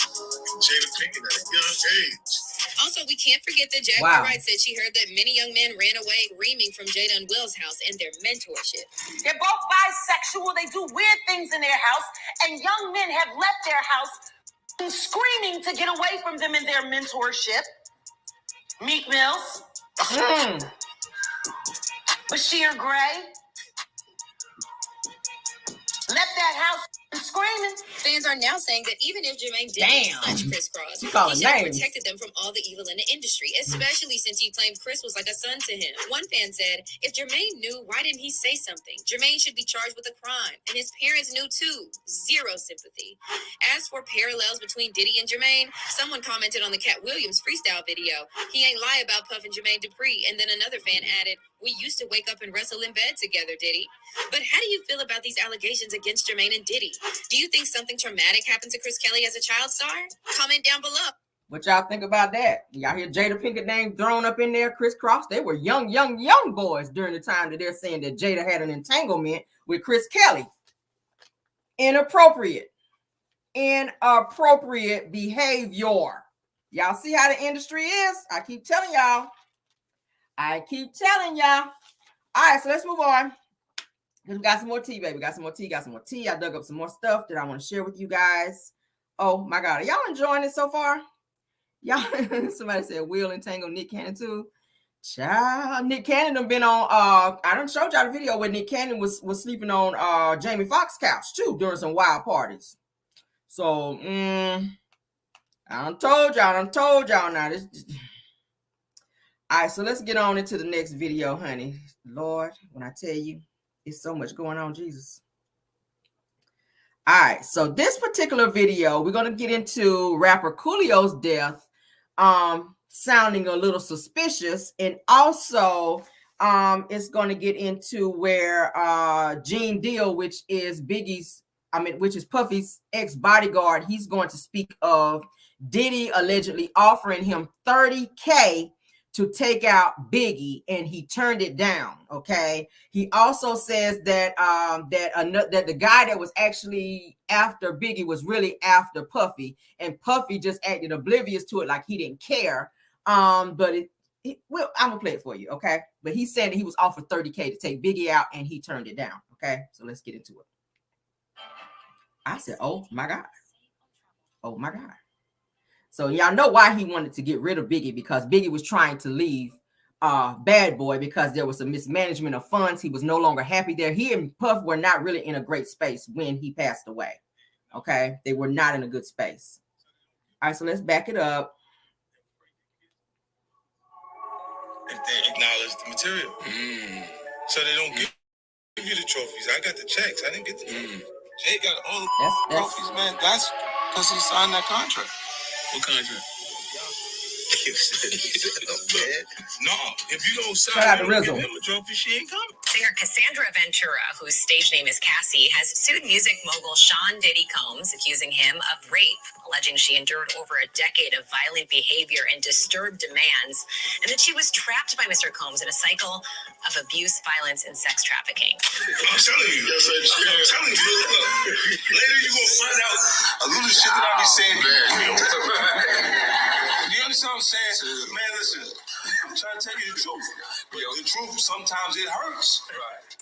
Jada Pinkett at a young age." Also, we can't forget that Jaguar Wright said she heard that many young men ran away screaming from Jada and Will's house and their mentorship. They're both bisexual. They do weird things in their house, and young men have left their house screaming to get away from them in their mentorship. Meek Mills, Bashir Gray, left that house screaming. Fans are now saying that even if Jermaine didn't touch Criss Cross, he should have protected them from all the evil in the industry, especially since he claimed Chris was like a son to him. One fan said, "If Jermaine knew, why didn't he say something? Jermaine should be charged with a crime, and his parents knew too. Zero sympathy." As for parallels between Diddy and Jermaine, someone commented on the Katt Williams freestyle video, "He ain't lie about Puff and Jermaine Dupri," and then another fan added, "We used to wake up and wrestle in bed together, Diddy." But how do you feel about these allegations against Jermaine and Diddy? Do you think something traumatic happened to Chris Kelly as a child star? Comment down below. What y'all think about that? Y'all hear Jada Pinkett name thrown up in there, Criss Cross? They were young boys during the time that they're saying that Jada had an entanglement with Chris Kelly. Inappropriate. inappropriate behavior. Y'all see how the industry is? I keep telling y'all. All right, so let's move on. We got some more tea, baby. Got some more tea. I dug up some more stuff that I want to share with you guys. Oh my God. Are y'all enjoying it so far? Y'all, somebody said Will entangled Nick Cannon too. Child, Nick Cannon done been on, I done showed y'all the video where Nick Cannon was sleeping on Jamie Foxx's couch too during some wild parties. So, I done told y'all now. All right, so let's get on into the next video, honey. Lord, when I tell you, it's so much going on, Jesus. All right, so this particular video, we're going to get into rapper Coolio's death, sounding a little suspicious, and also it's going to get into where Gene Deal, which is Puffy's ex-bodyguard, he's going to speak of Diddy allegedly offering him $30K to take out Biggie, and he turned it down. Okay. He also says that that the guy that was actually after Biggie was really after Puffy, and Puffy just acted oblivious to it, like he didn't care. But well, I'm gonna play it for you. Okay. But he said he was offered $30K to take Biggie out, and he turned it down. Okay. So let's get into it. I said, oh my God. Oh my God. So y'all know why he wanted to get rid of Biggie, because Biggie was trying to leave Bad Boy because there was some mismanagement of funds. He was no longer happy there. He and Puff were not really in a great space when he passed away. Okay. They were not in a good space. All right. So let's back it up. If they acknowledge the material. So they don't give you the trophies. I got the checks. I didn't get the trophies. Jay got all the trophies, man. That's because he signed that contract. What contract? No, if you don't sign out the give him a trophy, she ain't coming. Singer Cassandra Ventura, whose stage name is Cassie, has sued music mogul Sean Diddy Combs, accusing him of rape, alleging she endured over a decade of violent behavior and disturbed demands, and that she was trapped by Mr. Combs in a cycle of abuse, violence, and sex trafficking. I'm telling you. I'm telling you. Later you gonna find out a little shit that I be saying. You understand what I'm saying? Man, listen. I'm trying to tell you the truth. But the truth, sometimes it hurts. Right.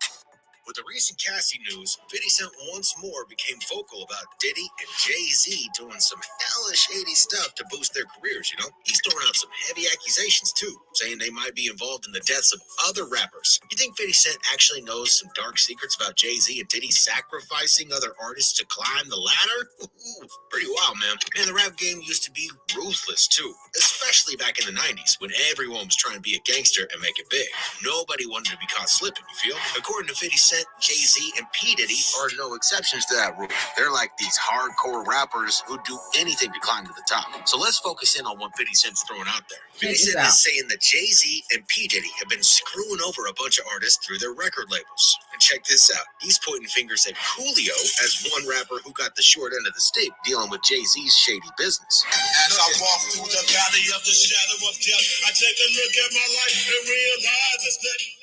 With the recent Cassie news, 50 Cent once more became vocal about Diddy and Jay-Z doing some hella shady stuff to boost their careers, you know? He's throwing out some heavy accusations, too, saying they might be involved in the deaths of other rappers. You think 50 Cent actually knows some dark secrets about Jay-Z and Diddy sacrificing other artists to climb the ladder? Ooh, pretty wild, man. Man, the rap game used to be ruthless, too, especially back in the 90s when everyone was trying to be a gangster and make it big. Nobody wanted to be caught slipping, you feel? According to 50 Cent, Jay-Z and P. Diddy are no exceptions to that rule. They're like these hardcore rappers who do anything to climb to the top. So let's focus in on what 50 Cent's throwing out there. 50 Cent is saying that Jay-Z and P. Diddy have been screwing over a bunch of artists through their record labels. And check this out. He's pointing fingers at Coolio as one rapper who got the short end of the stick dealing with Jay-Z's shady business. As I walk through the valley of the shadow of death, I take a look at my life and realize it's that.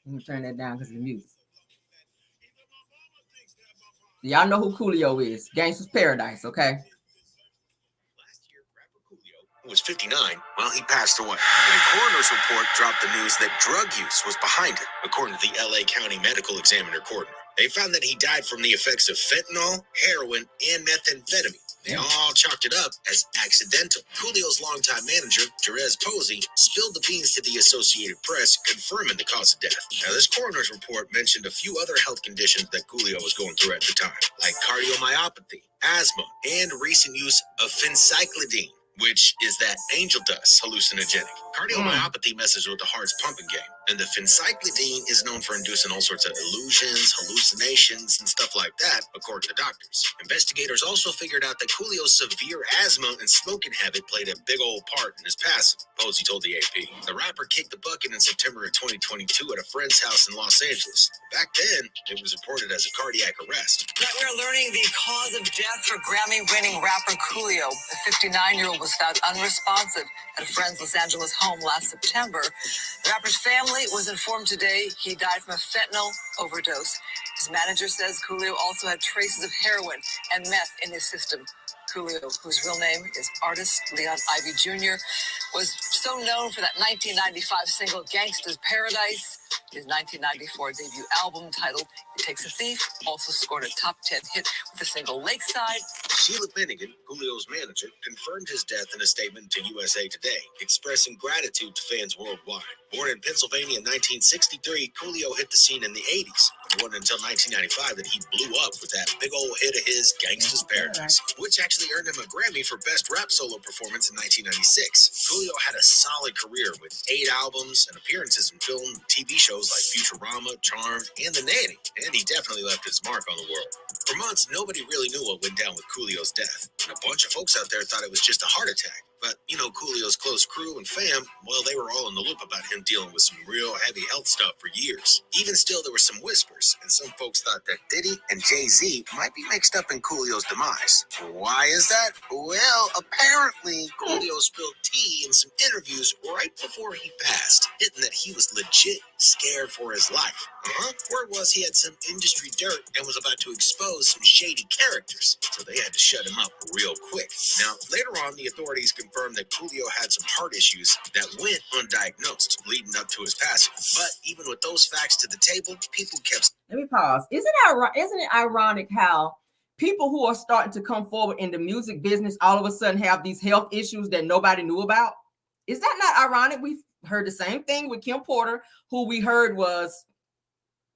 Let me turn that down because of the music. Y'all know who Coolio is. Gangsta's Paradise, okay? Last year, rapper Coolio, who was 59, well, he passed away. And a coroner's report dropped the news that drug use was behind it, according to the LA County Medical Examiner coroner. They found that he died from the effects of fentanyl, heroin, and methamphetamine. They all chalked it up as accidental. Coolio's longtime manager, Jerez Posey, spilled the beans to the Associated Press, confirming the cause of death. Now, this coroner's report mentioned a few other health conditions that Coolio was going through at the time, like cardiomyopathy, asthma, and recent use of phencyclidine, which is that angel dust hallucinogenic. Cardiomyopathy messes with the heart's pumping game, and the phencyclidine is known for inducing all sorts of illusions, hallucinations, and stuff like that, according to doctors. Investigators also figured out that Coolio's severe asthma and smoking habit played a big old part in his passing, Posey told the AP. The rapper kicked the bucket in September of 2022 at a friend's house in Los Angeles. Back then, it was reported as a cardiac arrest. We're learning the cause of death for Grammy-winning rapper Coolio. The 59-year-old was found unresponsive at a friend's Los Angeles home last September. The rapper's family was informed today he died from a fentanyl overdose. His manager says Coolio also had traces of heroin and meth in his system. Coolio, whose real name is artist Leon Ivy Jr., was so known for that 1995 single Gangsta's Paradise. His 1994 debut album titled It Takes a Thief also scored a top 10 hit with the single Lakeside. Sheila Finnegan, Coolio's manager, confirmed his death in a statement to USA Today, expressing gratitude to fans worldwide. Born in Pennsylvania in 1963, Coolio hit the scene in the 80s. It wasn't until 1995 that he blew up with that big old hit of his, Gangsta's Paradise, which actually earned him a Grammy for Best Rap Solo Performance in 1996. Coolio had a solid career with 8 albums and appearances in film and TV shows like Futurama, Charmed, and The Nanny, and he definitely left his mark on the world. For months, nobody really knew what went down with Coolio's death, and a bunch of folks out there thought it was just a heart attack. But, you know, Coolio's close crew and fam, well, they were all in the loop about him dealing with some real heavy health stuff for years. Even still, there were some whispers, and some folks thought that Diddy and Jay-Z might be mixed up in Coolio's demise. Why is that? Well, apparently, Coolio spilled tea in some interviews right before he passed, hitting that he was legit scared for his life. Word was he had some industry dirt and was about to expose some shady characters, so they had to shut him up real quick. Now, later on, the authorities confirmed that Coolio had some heart issues that went undiagnosed, leading up to his passing. But even with those facts to the table, people kept... Let me pause. Isn't it ironic how people who are starting to come forward in the music business all of a sudden have these health issues that nobody knew about? Is that not ironic? We've heard the same thing with Kim Porter, who we heard was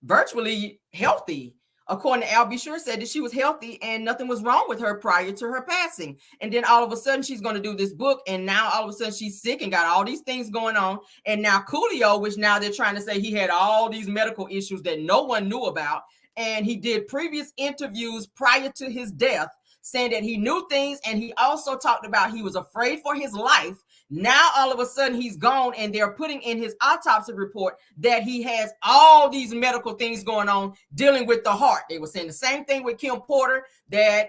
virtually healthy. According to Al B. Sure, said that she was healthy and nothing was wrong with her prior to her passing. And then all of a sudden she's going to do this book, and now all of a sudden she's sick and got all these things going on. And now Coolio, which now they're trying to say he had all these medical issues that no one knew about. And he did previous interviews prior to his death saying that he knew things, and he also talked about he was afraid for his life. Now, all of a sudden, he's gone, and they're putting in his autopsy report that he has all these medical things going on dealing with the heart. They were saying the same thing with Kim Porter, that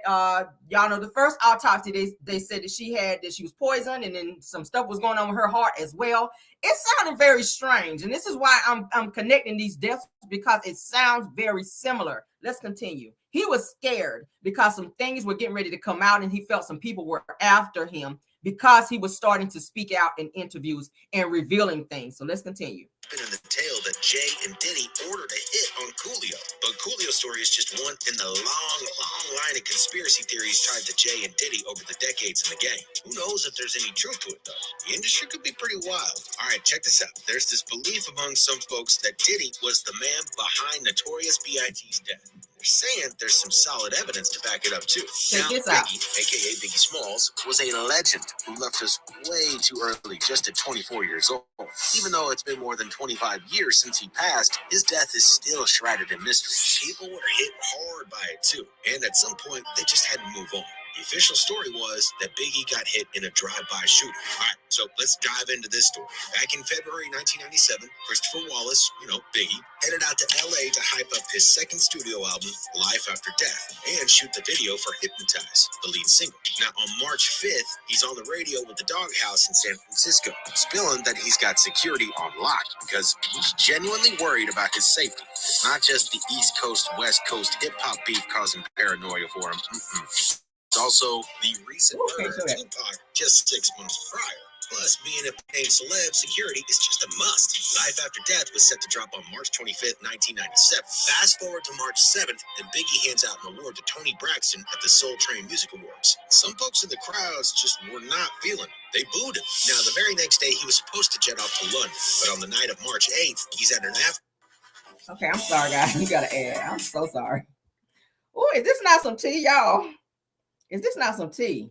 y'all know the first autopsy, they said that she was poisoned, and then some stuff was going on with her heart as well. It sounded very strange, and this is why I'm connecting these deaths, because it sounds very similar. Let's continue. He was scared because some things were getting ready to come out, and he felt some people were after him because he was starting to speak out in interviews and revealing things. So let's continue. In the tale that Jay and Diddy ordered a hit on Coolio. But Coolio's story is just one in the long line of conspiracy theories tied to Jay and Diddy over the decades in the game. Who knows if there's any truth to it, though? The industry could be pretty wild. All right, check this out. There's this belief among some folks that Diddy was the man behind Notorious B.I.G.'s death. They're saying there's some solid evidence to back it up, too. Now, Biggie, a.k.a. Biggie Smalls, was a legend who left us way too early, just at 24 years old. Even though it's been more than 25 years since he passed, his death is still shrouded in mystery. People were hit hard by it too, and at some point, they just had to move on. The official story was that Biggie got hit in a drive-by shooting. All right, so let's dive into this story. Back in February 1997, Christopher Wallace, Biggie, headed out to LA to hype up his second studio album, Life After Death, and shoot the video for Hypnotize, the lead single. Now, on March 5th, he's on the radio with the Doghouse in San Francisco, spilling that he's got security on lock because he's genuinely worried about his safety. Not just the East Coast, West Coast hip-hop beef causing paranoia for him. It's also the recent murder of Tupac just 6 months prior. Plus, being a paid celeb, security is just a must. Life After Death was set to drop on March 25th, 1997. Fast forward to March 7th, and Biggie hands out an award to Tony Braxton at the Soul Train Music Awards. Some folks in the crowds just were not feeling it. They booed him. Now, the very next day, he was supposed to jet off to London, but on the night of March 8th, he's at an Okay, I'm sorry, guys. You gotta add. I'm so sorry. Oh, is this not some tea, y'all? Is this not some tea?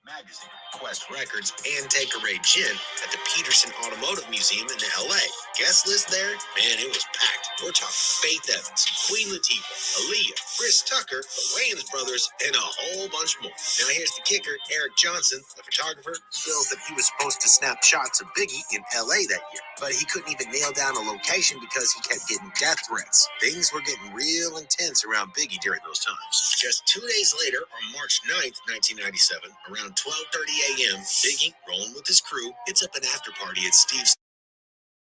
Magazine, Quest Records, and Tanqueray Gin at the Peterson Automotive Museum in LA. Guest list there? Man, it was packed. We're talking Faith Evans, Queen Latifah, Aaliyah, Chris Tucker, the Wayans brothers, and a whole bunch more. Now here's the kicker. Eric Johnson, the photographer, spills that he was supposed to snap shots of Biggie in LA that year, but he couldn't even nail down a location because he kept getting death threats. Things were getting real intense around Biggie during those times. Just 2 days later, on March 9th, 1997, around 12:30 a.m., Biggie, rolling with his crew, hits up an after party at Steve's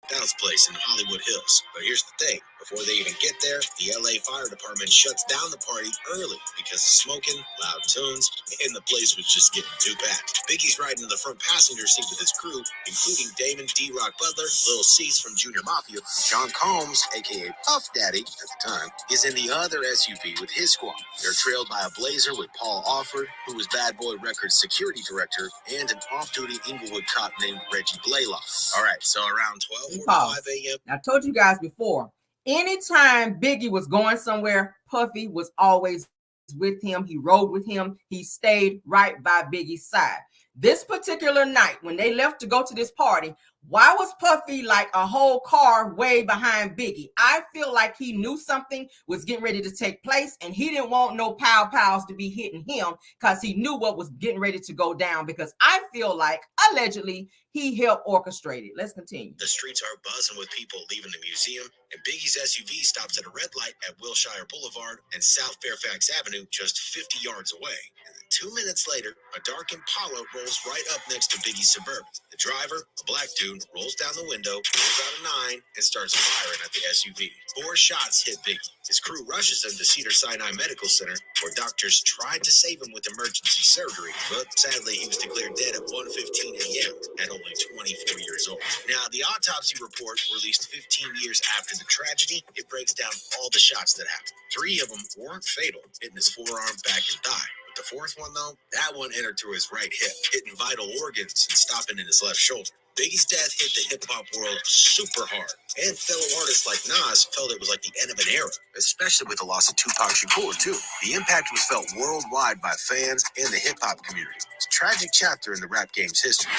Bounce place in Hollywood Hills. But here's the thing. Before they even get there, the LA Fire Department shuts down the party early because of smoking, loud tunes, and the place was just getting too packed. Biggie's riding in the front passenger seat with his crew, including Damon D-Rock Butler, Lil Cease from Junior Mafia, Sean Combs, a.k.a. Puff Daddy at the time, is in the other SUV with his squad. They're trailed by a Blazer with Paul Alford, who was Bad Boy Records security director, and an off-duty Inglewood cop named Reggie Blaylock. All right, so around 12:45 a.m. I told you guys before, anytime Biggie was going somewhere, Puffy was always with him. He rode with him. He stayed right by Biggie's side. This particular night, when they left to go to this party, why was Puffy like a whole car way behind Biggie? I feel like he knew something was getting ready to take place, and he didn't want no pow-pows to be hitting him because he knew what was getting ready to go down, because I feel like, allegedly, he helped orchestrate it. Let's continue. The streets are buzzing with people leaving the museum, and Biggie's SUV stops at a red light at Wilshire Boulevard and South Fairfax Avenue, just 50 yards away. And then 2 minutes later, a dark Impala rolls right up next to Biggie's Suburban. The driver, a black dude, rolls down the window, pulls out a 9, and starts firing at the SUV. 4 shots hit Biggie. His crew rushes him to Cedars-Sinai Medical Center, where doctors tried to save him with emergency surgery, but sadly he was declared dead at 1:15 a.m. at only 24 years old. Now, the autopsy report, released 15 years after the tragedy, it breaks down all the shots that happened. 3 of them weren't fatal, hitting his forearm, back, and thigh. But the 4th one, though, that one entered through his right hip, hitting vital organs and stopping in his left shoulder. Biggie's death hit the hip-hop world super hard, and fellow artists like Nas felt it was like the end of an era, especially with the loss of Tupac Shakur, too. The impact was felt worldwide by fans and the hip-hop community. It's a tragic chapter in the rap game's history.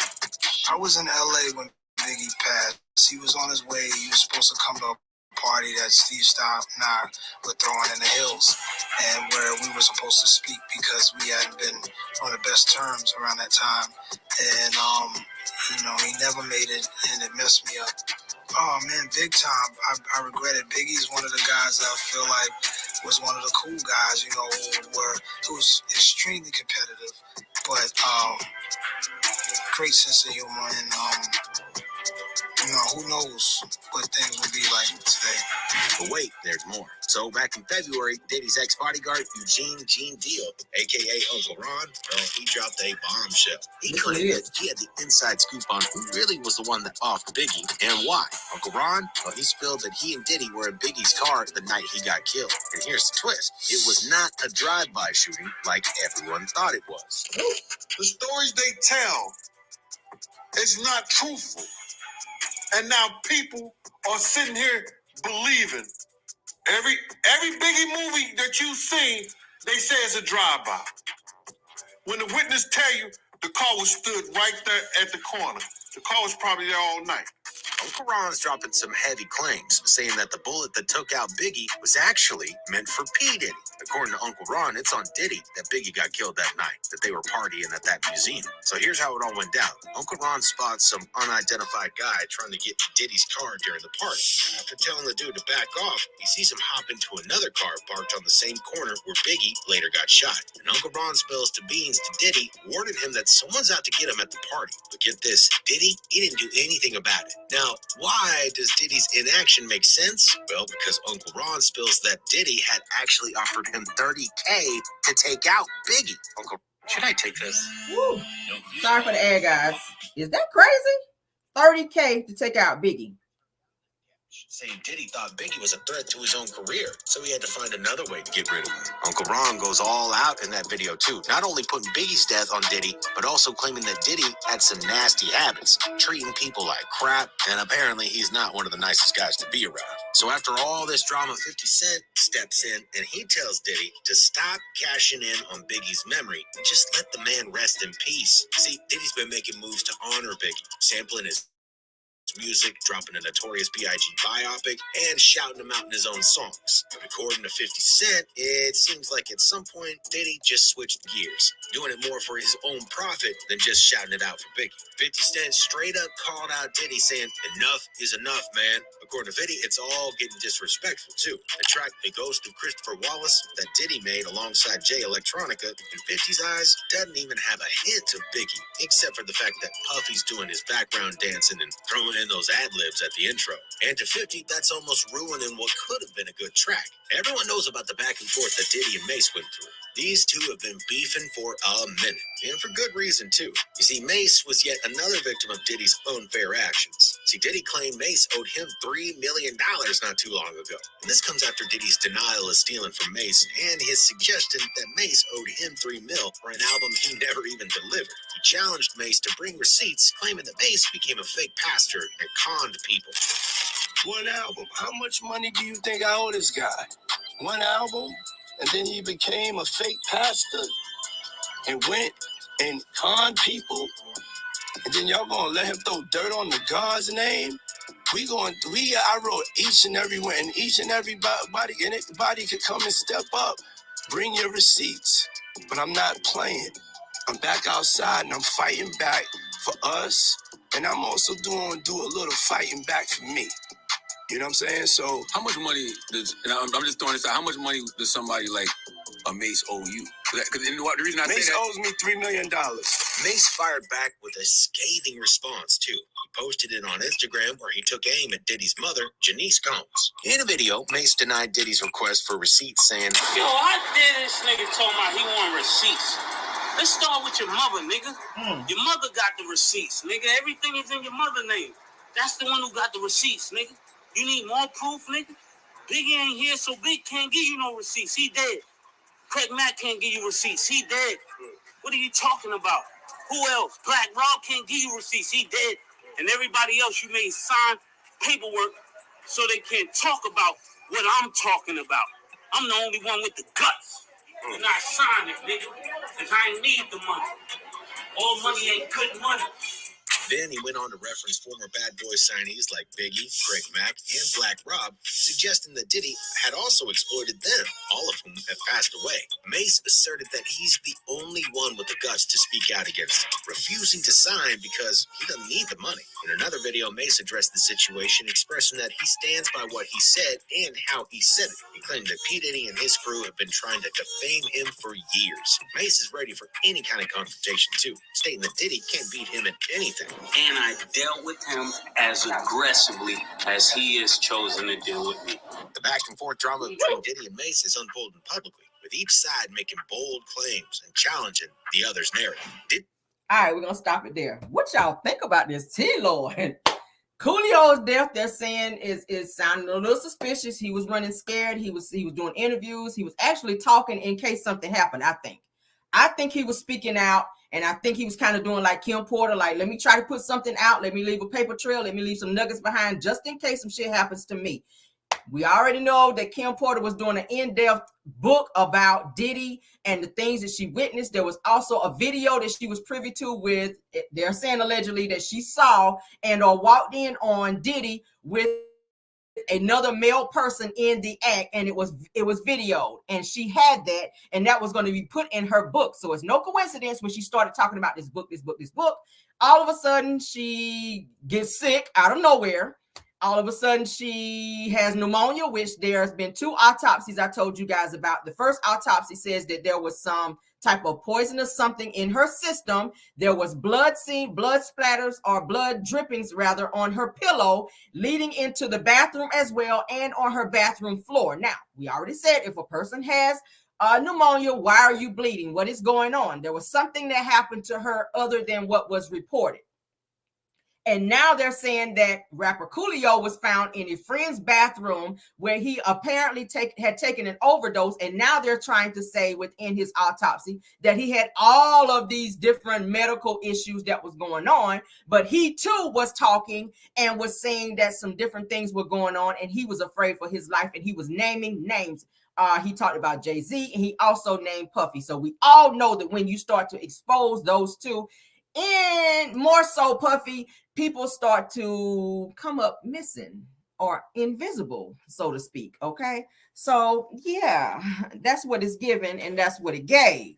I was in LA when Biggie passed. He was on his way. He was supposed to come to a party that Steve Stoff and I were throwing in the hills, and where we were supposed to speak because we hadn't been on the best terms around that time. And, he never made it, and it messed me up. Oh, man, big time. I regret it. Biggie's one of the guys that I feel like was one of the cool guys, who was extremely competitive, but great sense of humor, and who knows what things will be like today. But wait, there's more. So back in February, Diddy's ex-bodyguard, Eugene Gene Deal, a.k.a. Uncle Ron, he dropped a bombshell. He claimed that he had the inside scoop on who really was the one that offed Biggie and why. Uncle Ron, he spilled that he and Diddy were in Biggie's car the night he got killed. And here's the twist. It was not a drive-by shooting like everyone thought it was. The stories they tell is not truthful. And now people are sitting here believing every Biggie movie that you've seen, they say it's a drive-by. When the witness tell you the car was stood right there at the corner, the car was probably there all night. Uncle Ron's dropping some heavy claims, saying that the bullet that took out Biggie was actually meant for P. Diddy. According to Uncle Ron, it's on Diddy that Biggie got killed that night, that they were partying at that museum. So here's how it all went down. Uncle Ron spots some unidentified guy trying to get to Diddy's car during the party. After telling the dude to back off, he sees him hop into another car parked on the same corner where Biggie later got shot. And Uncle Ron spills the beans to Diddy, warning him that someone's out to get him at the party. But get this, Diddy, he didn't do anything about it. Now, why does Diddy's inaction make sense? Well, because Uncle Ron spills that Diddy had actually offered him $30K to take out Biggie. Uncle, should I take this? Woo. Sorry for the ad, guys. Is that crazy? $30K to take out Biggie. Saying Diddy thought Biggie was a threat to his own career, so he had to find another way to get rid of him. Uncle Ron goes all out in that video too, not only putting Biggie's death on Diddy, but also claiming that Diddy had some nasty habits, treating people like crap, and apparently he's not one of the nicest guys to be around. So after all this drama, 50 Cent steps in and he tells Diddy to stop cashing in on Biggie's memory and just let the man rest in peace. See, Diddy's been making moves to honor Biggie, sampling his music, dropping a Notorious B.I.G. biopic, and shouting him out in his own songs. According to 50 Cent, it seems like at some point, Diddy just switched gears, doing it more for his own profit than just shouting it out for Biggie. 50 Cent straight up called out Diddy, saying, "Enough is enough, man." According to 50, it's all getting disrespectful, too. The track The Ghost of Christopher Wallace that Diddy made alongside Jay Electronica, in 50's eyes, doesn't even have a hint of Biggie, except for the fact that Puffy's doing his background dancing and throwing in those ad-libs at the intro. And to 50, that's almost ruining what could have been a good track. Everyone knows about the back and forth that Diddy and Mace went through. These two have been beefing for a minute, and for good reason, too. You see, Mace was yet another victim of Diddy's unfair actions. See, Diddy claimed Mace owed him $3 million not too long ago. And this comes after Diddy's denial of stealing from Mace and his suggestion that Mace owed him $3 million for an album he never even delivered. He challenged Mace to bring receipts, claiming that Mace became a fake pastor and conned people. One album. How much money do you think I owe this guy? One album? And then he became a fake pastor and went and conned people. And then y'all gonna let him throw dirt on the God's name? I wrote each and every one, and each and everybody, and everybody could come and step up. Bring your receipts. But I'm not playing. I'm back outside and I'm fighting back for us. And I'm also do a little fighting back for me. You know what I'm saying? So how much money does, and I'm just throwing this out, how much money does somebody like a Mace owe you? Because the reason I Mace say that, owes me $3 million. Mace fired back with a scathing response, too. He posted it on Instagram where he took aim at Diddy's mother, Janice Combs. In a video, Mace denied Diddy's request for receipts, saying, "Yo, I did this nigga told me he want receipts. Let's start with your mother, nigga. Your mother got the receipts, nigga. Everything is in your mother's name. That's the one who got the receipts, nigga. You need more proof, nigga? Biggie ain't here, so Big can't give you no receipts. He dead. Craig Mack can't give you receipts. He dead. What are you talking about? Who else? Black Rob can't give you receipts. He dead. And everybody else, you made sign paperwork so they can't talk about what I'm talking about. I'm the only one with the guts. And I signed it, nigga, because I ain't need the money. All money ain't good money." Then he went on to reference former Bad Boy signees like Biggie, Craig Mack, and Black Rob, suggesting that Diddy had also exploited them, all of whom have passed away. Mace asserted that he's the only one with the guts to speak out against him, refusing to sign because he doesn't need the money. In another video, Mace addressed the situation, expressing that he stands by what he said and how he said it. He claimed that P. Diddy and his crew have been trying to defame him for years. Mace is ready for any kind of confrontation, too, stating that Diddy can't beat him at anything. And I dealt with him as aggressively as he has chosen to deal with me. The back and forth drama between Diddy and Mace is unfolding publicly, with each side making bold claims and challenging the other's narrative. All right, we're gonna stop it there. What y'all think about this T-Lord? Coolio's death, they're saying, is sounding a little suspicious. He was running scared. He was doing interviews. He was actually talking in case something happened. I think he was speaking out. And I think he was kind of doing like Kim Porter, like, let me try to put something out. Let me leave a paper trail. Let me leave some nuggets behind just in case some shit happens to me. We already know that Kim Porter was doing an in-depth book about Diddy and the things that she witnessed. There was also a video that she was privy to with, they're saying allegedly, that she saw and or walked in on Diddy with another male person in the act, and it was videoed, and she had that, and that was going to be put in her book. So it's no coincidence when she started talking about this book, all of a sudden she gets sick out of nowhere. All of a sudden she has pneumonia, which there's been 2 autopsies I told you guys about. The first autopsy says that there was some type of poisonous something in her system. There was blood splatters or blood drippings rather on her pillow leading into the bathroom as well and on her bathroom floor. Now, we already said if a person has pneumonia, why are you bleeding? What is going on? There was something that happened to her other than what was reported. And now they're saying that rapper Coolio was found in a friend's bathroom where he apparently had taken an overdose. And now they're trying to say within his autopsy that he had all of these different medical issues that was going on. But he too was talking and was saying that some different things were going on and he was afraid for his life and he was naming names. He talked about Jay-Z and he also named Puffy. So we all know that when you start to expose those two, and more so Puffy, people start to come up missing or invisible, so to speak. Okay. So yeah, that's what it's given, and that's what it gave.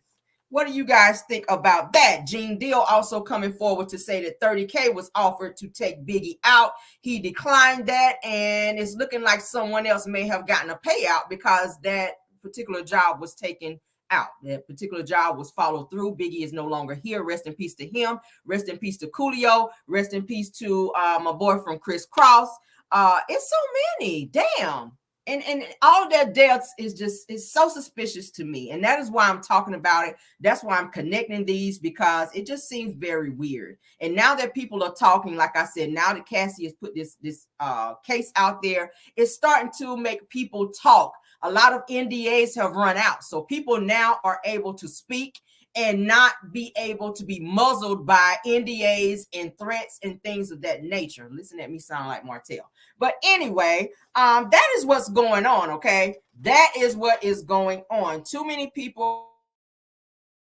What do you guys think about that? Gene Deal also coming forward to say that $30K was offered to take Biggie out. He declined that, and it's looking like someone else may have gotten a payout because that particular job was taken out. That particular job was followed through. Biggie is no longer here. Rest in peace to him. Rest in peace to Coolio. Rest in peace to my boy from Criss Cross. It's so many. Damn. And all their deaths is so suspicious to me. And that is why I'm talking about it. That's why I'm connecting these, because it just seems very weird. And now that people are talking, like I said, now that Cassie has put this case out there, it's starting to make people talk. A lot of NDAs have run out. So people now are able to speak and not be able to be muzzled by NDAs and threats and things of that nature. Listen at me sound like Martell. But anyway, that is what's going on, okay? That is what is going on. Too many people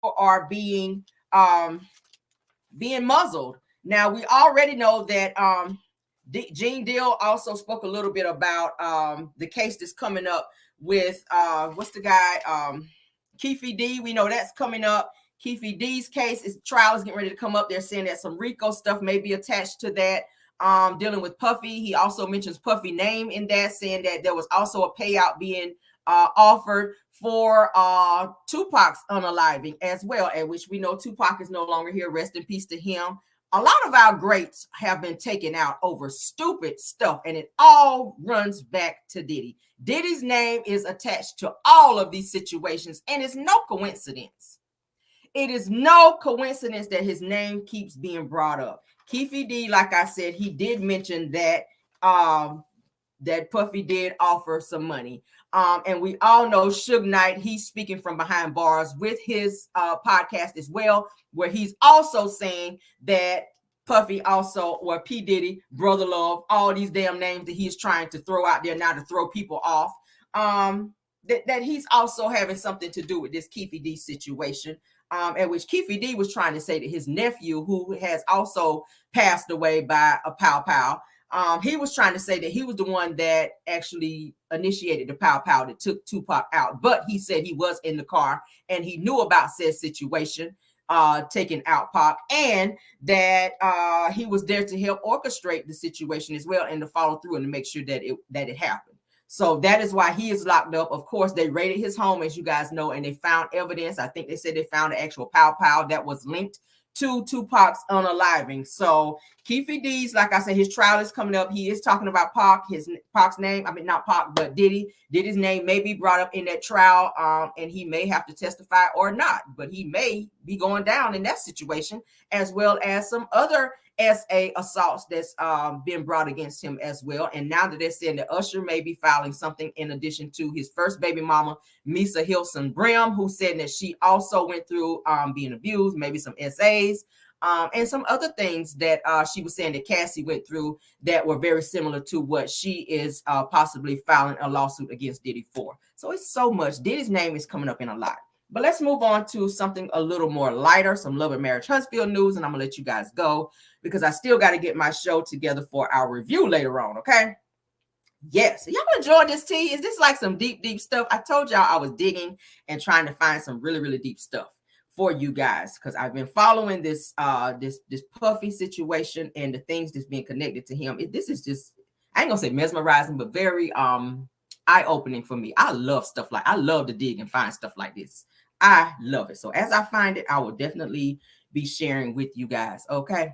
are being muzzled. Now, we already know that Gene Deal also spoke a little bit about the case that's coming up with, what's the guy? Keefe D. We know that's coming up. Keefe D's case, trial is getting ready to come up. They're saying that some RICO stuff may be attached to that, dealing with Puffy. He also mentions Puffy name in that, saying that there was also a payout being offered for Tupac's unaliving as well, at which we know Tupac is no longer here. Rest in peace to him. A lot of our greats have been taken out over stupid stuff, and it all runs back to Diddy. Diddy's name is attached to all of these situations, and it's no coincidence. It is no coincidence that his name keeps being brought up. Keefe D, like I said, he did mention that that Puffy did offer some money. And we all know Suge Knight, he's speaking from behind bars with his podcast as well, where he's also saying that Puffy also, or P. Diddy, Brother Love, all these damn names that he's trying to throw out there now to throw people off, that he's also having something to do with this Keefe D situation, at which Keefe D was trying to say that his nephew, who has also passed away by a pow pow, he was trying to say that he was the one that actually initiated the pow pow that took Tupac out. But he said he was in the car and he knew about said situation, taking out Pac, and that he was there to help orchestrate the situation as well, and to follow through and to make sure that it happened. So that is why he is locked up. Of course, they raided his home, as you guys know, and they found evidence. I think they said they found an actual pow pow that was linked to Tupac's unaliving. So Keefe D's, like I said, his trial is coming up. He is talking about Pac, Pac's name. I mean, not Pac, but Diddy. Diddy's name may be brought up in that trial, and he may have to testify or not. But he may be going down in that situation, as well as some other SA assaults that's been brought against him as well. And now that they're saying that Usher may be filing something in addition to his first baby mama, Misa Hilson Brim, who said that she also went through being abused, maybe some SAs, and some other things that she was saying that Cassie went through that were very similar to what she is possibly filing a lawsuit against Diddy for. So it's so much. Diddy's name is coming up in a lot. But let's move on to something a little more lighter, some Love and Marriage Huntsville news, and I'm going to let you guys go because I still got to get my show together for our review later on, okay? Yes. Y'all enjoying this tea? Is this like some deep, deep stuff? I told y'all I was digging and trying to find some really, really deep stuff for you guys because I've been following this this Puffy situation and the things that's being connected to him. This is just, I ain't going to say mesmerizing, but very eye-opening for me. I love to dig and find stuff like this. I love it. So as I find it, I will definitely be sharing with you guys. Okay.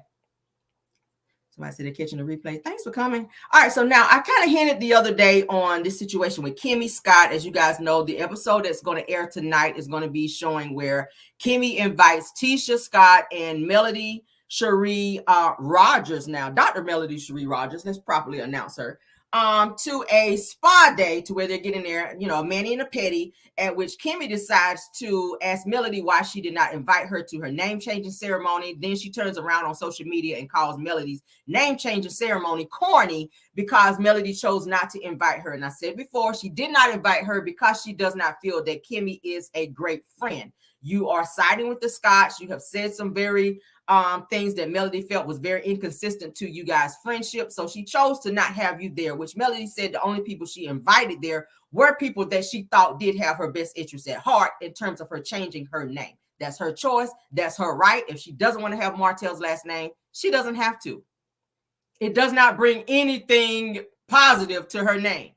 Somebody said they're catching the replay. Thanks for coming. All right. So now I kind of hinted the other day on this situation with Kimmi Scott. As you guys know, the episode that's going to air tonight is going to be showing where Kimmi invites Tisha Scott and Melody Cherie Rogers. Now, Dr. Melody Cherie Rogers, let's properly announce her, to a spa day to where they're getting there, a mani and a pedi, at which Kimmi decides to ask Melody why she did not invite her to her name-changing ceremony. Then she turns around on social media and calls Melody's name-changing ceremony corny because Melody chose not to invite her. And I said before, she did not invite her because she does not feel that Kimmi is a great friend. You are siding with the Scotts. You have said some very things that Melody felt was very inconsistent to you guys' friendship. So she chose to not have you there, which Melody said the only people she invited there were people that she thought did have her best interest at heart in terms of her changing her name. That's her choice. That's her right. If she doesn't want to have Martell's last name, she doesn't have to. It does not bring anything positive to her name.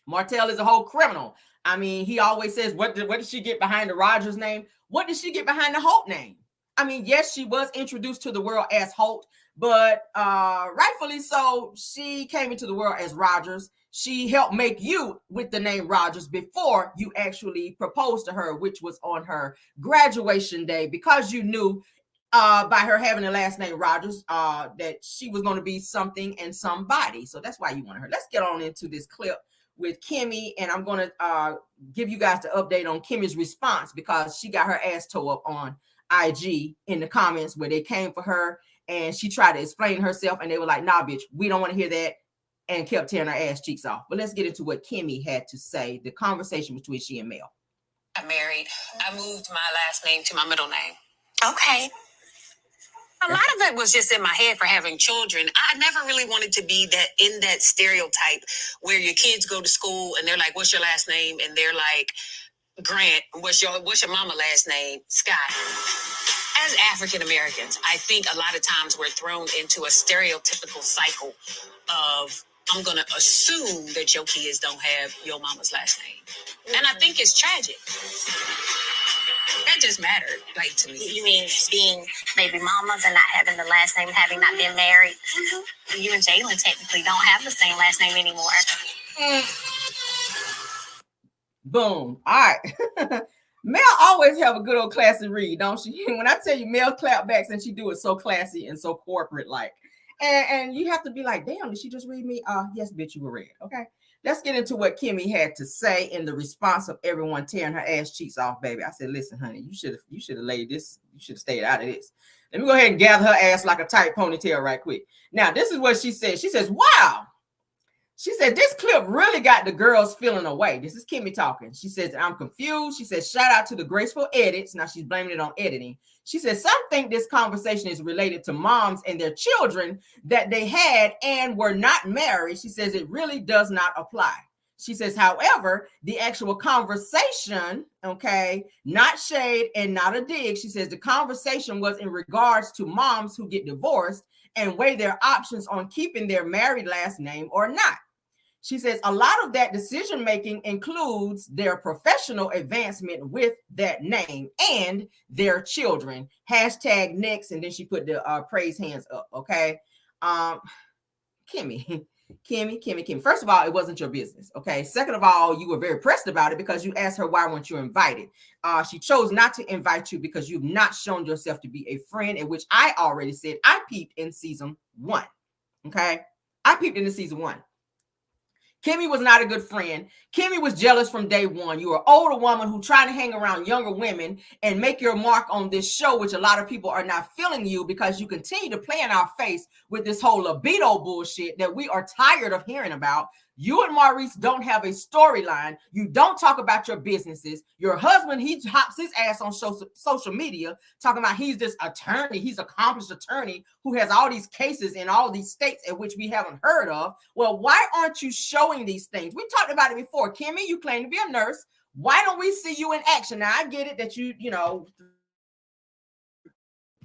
Martell is a whole criminal. I mean, he always says, what did she get behind the Rogers name? What did she get behind the Holt name? I mean, yes, she was introduced to the world as Holt, but rightfully so, she came into the world as Rogers. She helped make you with the name Rogers before you actually proposed to her, which was on her graduation day, because you knew by her having the last name Rogers that she was going to be something and somebody. So that's why you wanted her. Let's get on into this clip with Kimmi, and I'm going to give you guys the update on Kimmi's response, because she got her ass towed up on IG in the comments where they came for her, and she tried to explain herself, and they were like, nah, bitch, we don't want to hear that, and kept tearing her ass cheeks off. But let's get into what Kimmi had to say, the conversation between she and Mel. I married. I moved my last name to my middle name. Okay. A lot of it was just in my head for having children. I never really wanted to be that stereotype where your kids go to school and they're like, what's your last name? And they're like, Grant. What's your mama last name? Scott. As African Americans, I think a lot of times we're thrown into a stereotypical cycle of, I'm going to assume that your kids don't have your mama's last name. And I think it's tragic. That just mattered, like, to me. You mean being baby mamas and not having the last name, having not been married? Mm-hmm. You and Jalen technically don't have the same last name anymore. Boom. All right. Mel always have a good old classy read, don't she? When I tell you Mel clapbacks, and she do it so classy and so corporate like. And you have to be like, damn, did she just read me? Yes, bitch, you were read. Okay. Let's get into what Kimmi had to say in the response of everyone tearing her ass cheeks off, baby. I said, listen, honey, you should have laid this. You should have stayed out of this. Let me go ahead and gather her ass like a tight ponytail right quick. Now, this is what she said. She says, wow. She said, this clip really got the girls feeling away. This is Kimmi talking. She says, I'm confused. She says, shout out to the graceful edits. Now she's blaming it on editing. She says, some think this conversation is related to moms and their children that they had and were not married. She says, it really does not apply. She says, however, the actual conversation, okay, not shade and not a dig. She says the conversation was in regards to moms who get divorced and weigh their options on keeping their married last name or not. She says a lot of that decision-making includes their professional advancement with that name and their children. Hashtag next. And then she put the praise hands up. Okay. Kimmi. First of all, it wasn't your business. Okay. Second of all, you were very pressed about it because you asked her, why weren't you invited? She chose not to invite you because you've not shown yourself to be a friend, in which I already said I peeped in season 1. Okay. I peeped into season 1. Kimmi was not a good friend. Kimmi was jealous from day one. You're an older woman who tried to hang around younger women and make your mark on this show, which a lot of people are not feeling you because you continue to play in our face with this whole libido bullshit that we are tired of hearing about. You and Maurice don't have a storyline. You don't talk about your businesses. Your husband, he hops his ass on social media talking about he's this attorney. He's an accomplished attorney who has all these cases in all these states at which we haven't heard of. Well, why aren't you showing these things? We talked about it before. Kimmi, you claim to be a nurse. Why don't we see you in action? Now, I get it that you know,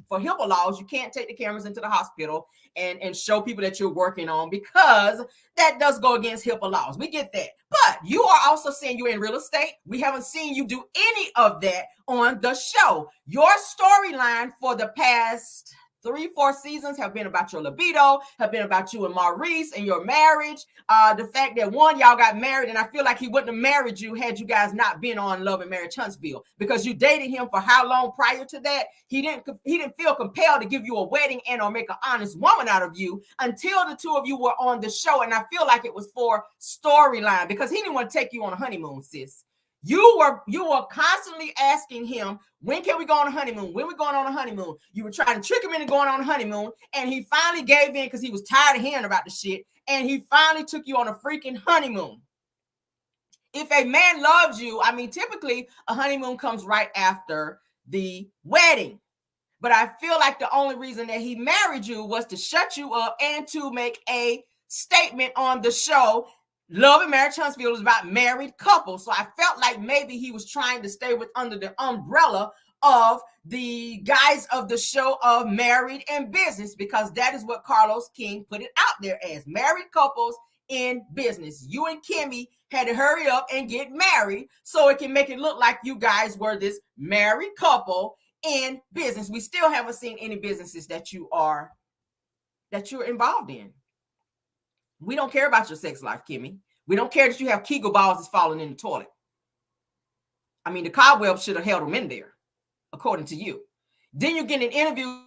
for HIPAA laws, you can't take the cameras into the hospital and show people that you're working on because that does go against HIPAA laws. We get that. But you are also saying you're in real estate. We haven't seen you do any of that on the show. Your storyline for the past 3-4 seasons have been about your libido, have been about you and Maurice and your marriage. The fact that one, y'all got married, and I feel like he wouldn't have married you had you guys not been on Love and Marriage Huntsville, because you dated him for how long prior to that? He didn't feel compelled to give you a wedding and or make an honest woman out of you until the two of you were on the show. And I feel like it was for storyline because he didn't want to take you on a honeymoon, sis. You were constantly asking him, when can we go on a honeymoon? When we going on a honeymoon? You were trying to trick him into going on a honeymoon, and he finally gave in because he was tired of hearing about the shit, and he finally took you on a freaking honeymoon. If a man loves you, I mean, typically a honeymoon comes right after the wedding. But I feel like the only reason that he married you was to shut you up and to make a statement on the show. Love and Marriage Huntsville is about married couples. So I felt like maybe he was trying to stay under the umbrella of the guys of the show of Married in Business, because that is what Carlos King put it out there as, married couples in business. You and Kimmi had to hurry up and get married so it can make it look like you guys were this married couple in business. We still haven't seen any businesses that you're involved in. We don't care about your sex life, Kimmi. We don't care that you have Kegel balls that's falling in the toilet. I mean, the cobwebs should have held them in there, according to you. Then you get an interview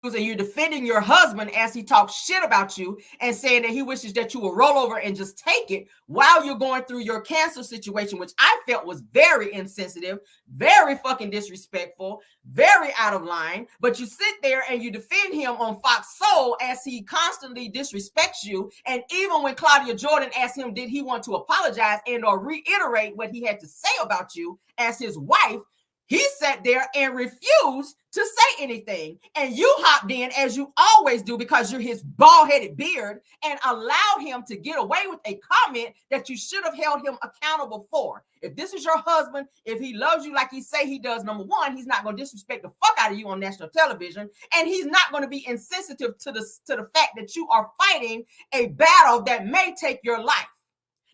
and you're defending your husband as he talks shit about you and saying that he wishes that you will roll over and just take it while you're going through your cancer situation, which I felt was very insensitive, very fucking disrespectful, very out of line. But you sit there and you defend him on Fox Soul as he constantly disrespects you. And even when Claudia Jordan asked him, did he want to apologize and or reiterate what he had to say about you as his wife, he sat there and refused to say anything. And you hopped in, as you always do, because you're his bald-headed beard, and allowed him to get away with a comment that you should have held him accountable for. If this is your husband, if he loves you like he say he does, number one, he's not going to disrespect the fuck out of you on national television, and he's not going to be insensitive to the fact that you are fighting a battle that may take your life.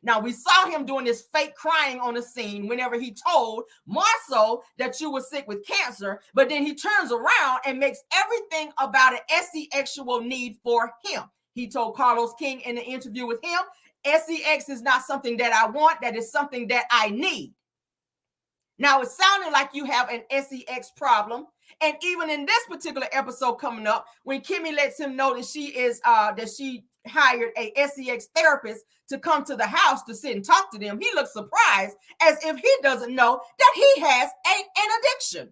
Now, we saw him doing this fake crying on the scene whenever he told Marceau that you were sick with cancer, but then he turns around and makes everything about an SE-actual need for him. He told Carlos King in the interview with him, SEX is not something that I want, that is something that I need. Now, it sounded like you have an SEX problem. And even in this particular episode coming up, when Kimmi lets him know that she hired a SEX therapist to come to the house to sit and talk to them, he looks surprised as if he doesn't know that he has an addiction.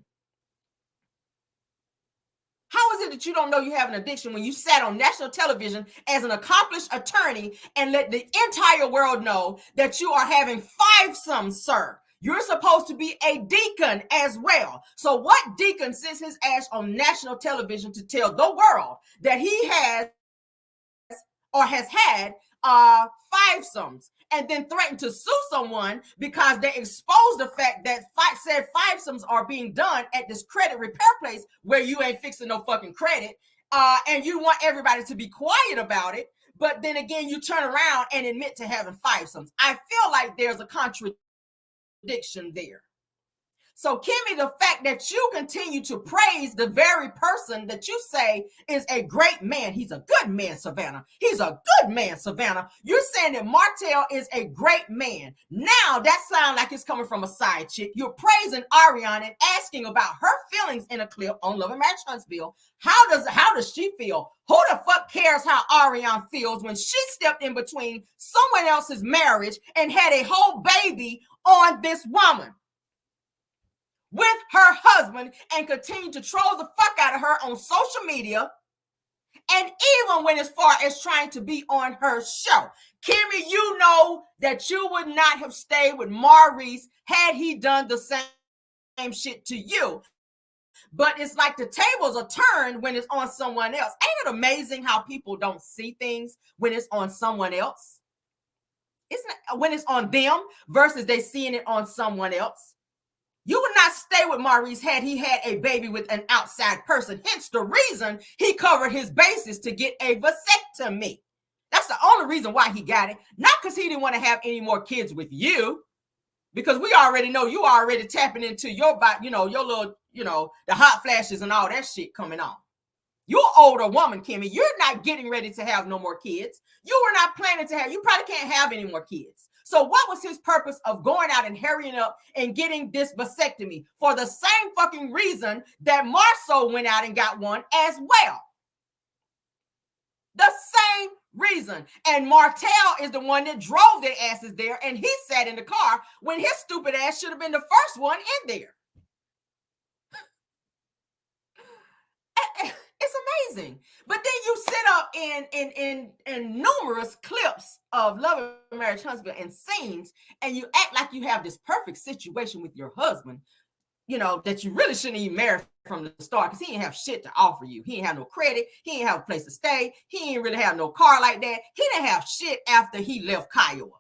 How is it that you don't know you have an addiction when you sat on national television as an accomplished attorney and let the entire world know that you are having fivesomes, sir? You're supposed to be a deacon as well. So what deacon sits his ass on national television to tell the world that he has or has had fivesomes, and then threaten to sue someone because they expose the fact that said fivesomes are being done at this credit repair place where you ain't fixing no fucking credit, and you want everybody to be quiet about it, but then again you turn around and admit to having fivesomes. I feel like there's a contradiction there. So, Kimmi, the fact that you continue to praise the very person that you say is a great man, he's a good man, Savannah. He's a good man, Savannah. You're saying that Martell is a great man. Now, that sounds like it's coming from a side chick. You're praising Ariane and asking about her feelings in a clip on Love and Marriage Huntsville. How does she feel? Who the fuck cares how Ariane feels when she stepped in between someone else's marriage and had a whole baby on this woman with her husband and continue to troll the fuck out of her on social media, and even when as far as trying to be on her show? Kimmi, you know that you would not have stayed with Maurice had he done the same shit to you. But it's like the tables are turned when it's on someone else. Ain't it amazing how people don't see things when it's on someone else? When it's on them versus they seeing it on someone else. You would not stay with Maurice had he had a baby with an outside person. Hence the reason he covered his bases to get a vasectomy. That's the only reason why he got it. Not because he didn't want to have any more kids with you. Because we already know you are already tapping into your body, your little, the hot flashes and all that shit coming on. You're an older woman, Kimmi. You're not getting ready to have no more kids. You were not planning to have, you probably can't have any more kids. So what was his purpose of going out and hurrying up and getting this vasectomy? For the same fucking reason that Marceau went out and got one as well. The same reason. And Martell is the one that drove their asses there, and he sat in the car when his stupid ass should have been the first one in there. It's amazing. But then you sit up in numerous clips of Love and Marriage Huntsville and scenes, and you act like you have this perfect situation with your husband. you know, that you really shouldn't even marry from the start, because he didn't have shit to offer you. He didn't have no credit. He didn't have a place to stay. He didn't really have no car like that. He didn't have shit after he left Kiowa.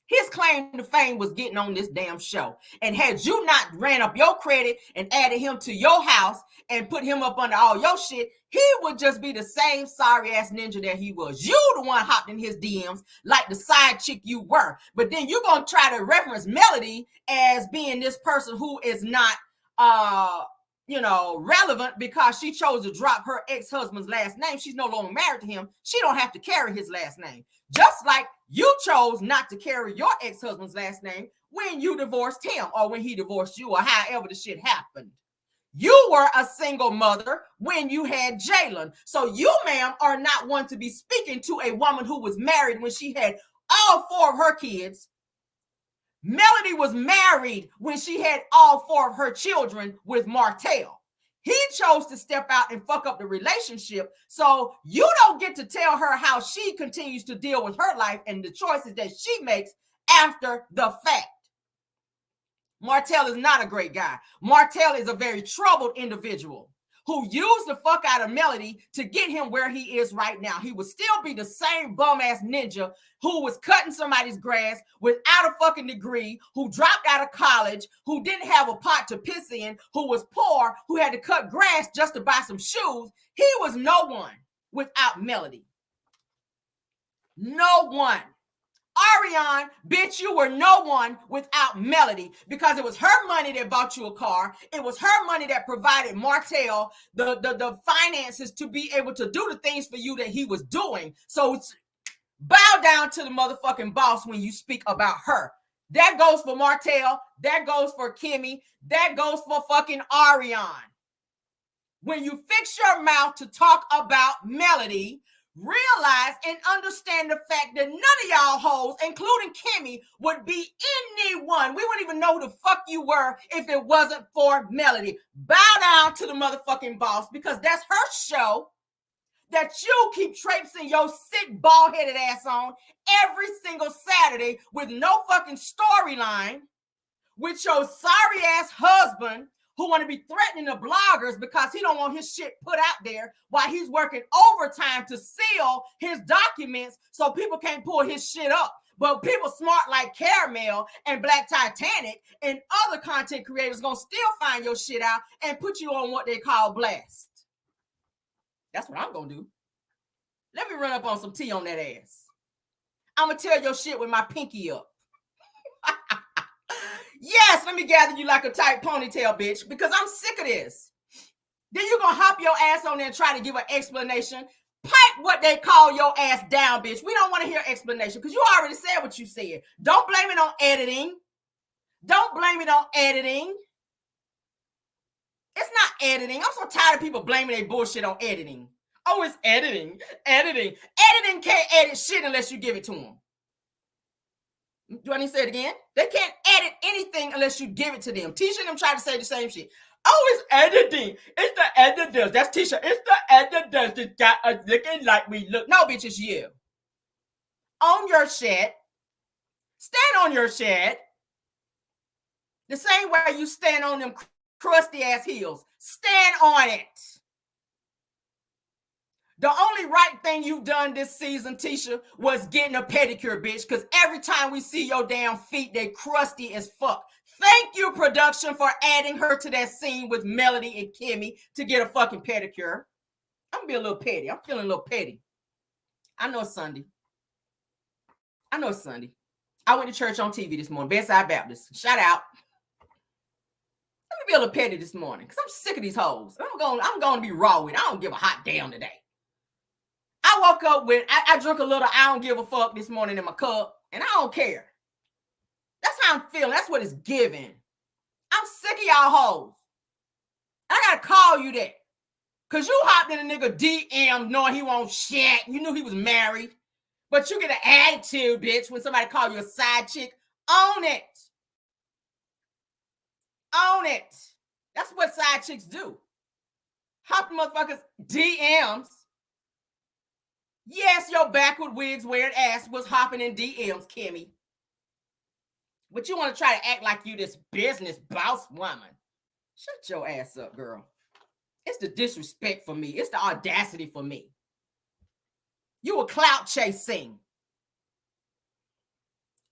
His claim to fame was getting on this damn show. And had you not ran up your credit and added him to your house and put him up under all your shit, he would just be the same sorry ass ninja that he was. You the one hopped in his DMs like the side chick you were. But then you're going to try to reference Melody as being this person who is not, you know, relevant because she chose to drop her ex-husband's last name. She's no longer married to him. She don't have to carry his last name. Just like you chose not to carry your ex-husband's last name when you divorced him or when he divorced you or however the shit happened. You were a single mother when you had Jalen. So you, ma'am, are not one to be speaking to a woman who was married when she had all 4 of her kids. Melody was married when she had all 4 of her children with Martell. He chose to step out and fuck up the relationship. So you don't get to tell her how she continues to deal with her life and the choices that she makes after the fact. Martell is not a great guy. Martell is a very troubled individual who used the fuck out of Melody to get him where he is right now. He would still be the same bum-ass ninja who was cutting somebody's grass without a fucking degree, who dropped out of college, who didn't have a pot to piss in, who was poor, who had to cut grass just to buy some shoes. He was no one without Melody. No one. Ariane, bitch, you were no one without Melody, because it was her money that bought you a car. It was her money that provided Martell the finances to be able to do the things for you that he was doing. So bow down to the motherfucking boss when you speak about her. That goes for Martell. That goes for Kimmi. That goes for fucking Ariane. When you fix your mouth to talk about Melody, realize and understand the fact that none of y'all hoes, including Kimmi, would be anyone. We wouldn't even know who the fuck you were if it wasn't for Melody. Bow down to the motherfucking boss, because that's her show that you keep traipsing your sick, bald-headed ass on every single Saturday with no fucking storyline, with your sorry-ass husband who want to be threatening the bloggers because he don't want his shit put out there while he's working overtime to seal his documents so people can't pull his shit up. But people smart like Caramel and Black Titanic and other content creators gonna still find your shit out and put you on what they call blast. That's what I'm gonna do. Let me run up on some tea on that ass. I'm gonna tell your shit with my pinky up. Yes, let me gather you like a tight ponytail, bitch, because I'm sick of this. Then you're going to hop your ass on there and try to give an explanation. Pipe what they call your ass down, bitch. We don't want to hear explanation because you already said what you said. Don't blame it on editing. Don't blame it on editing. It's not editing. I'm so tired of people blaming their bullshit on editing. Oh, it's editing. Editing. Editing can't edit shit unless you give it to them. Do I need to say it again? They can't edit anything unless you give it to them. Tisha and them try to say the same shit. Oh, it's editing. It's the editors. That's Tisha. It's the editors that got us looking like we look. No, bitch, it's you. Own your shit. Stand on your shit. The same way you stand on them crusty ass heels. Stand on it. The only right thing you've done this season, Tisha, was getting a pedicure, bitch, because every time we see your damn feet, they crusty as fuck. Thank you, production, for adding her to that scene with Melody and Kimmi to get a fucking pedicure. I'm going to be a little petty. I'm feeling a little petty. I know it's Sunday. I went to church on TV this morning. Bedside Baptist. Shout out. Let me be a little petty this morning because I'm sick of these hoes. I'm going to be raw with it. I don't give a hot damn today. I woke up with, I drank a little I don't give a fuck this morning in my cup, and I don't care. That's how I'm feeling. That's what it's giving. I'm sick of y'all hoes. I got to call you that. Because you hopped in a nigga DM knowing he won't shit. You knew he was married. But you get an attitude, bitch, when somebody call you a side chick. Own it. Own it. That's what side chicks do. Hop motherfuckers DMs. Yes, your backward wigs wearing ass was hopping in DMs, Kimmi. But you want to try to act like you this business boss woman. Shut your ass up, girl. It's the disrespect for me. It's the audacity for me. You were clout chasing.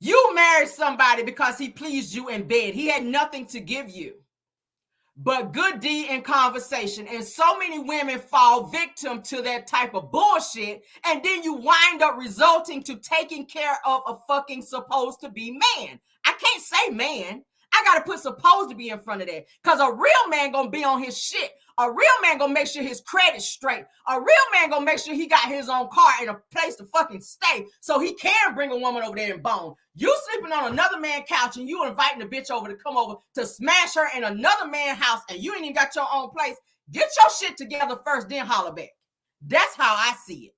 You married somebody because he pleased you in bed. He had nothing to give you but good deed and conversation. And so many women fall victim to that type of bullshit. And then you wind up resulting to taking care of a fucking supposed to be man. I can't say man. I got to put supposed to be in front of that. Because a real man going to be on his shit. A real man going to make sure his credit's straight. A real man going to make sure he got his own car and a place to fucking stay so he can bring a woman over there and bone. You sleeping on another man's couch and you inviting the bitch over to come over to smash her in another man's house and you ain't even got your own place. Get your shit together first, then holler back. That's how I see it.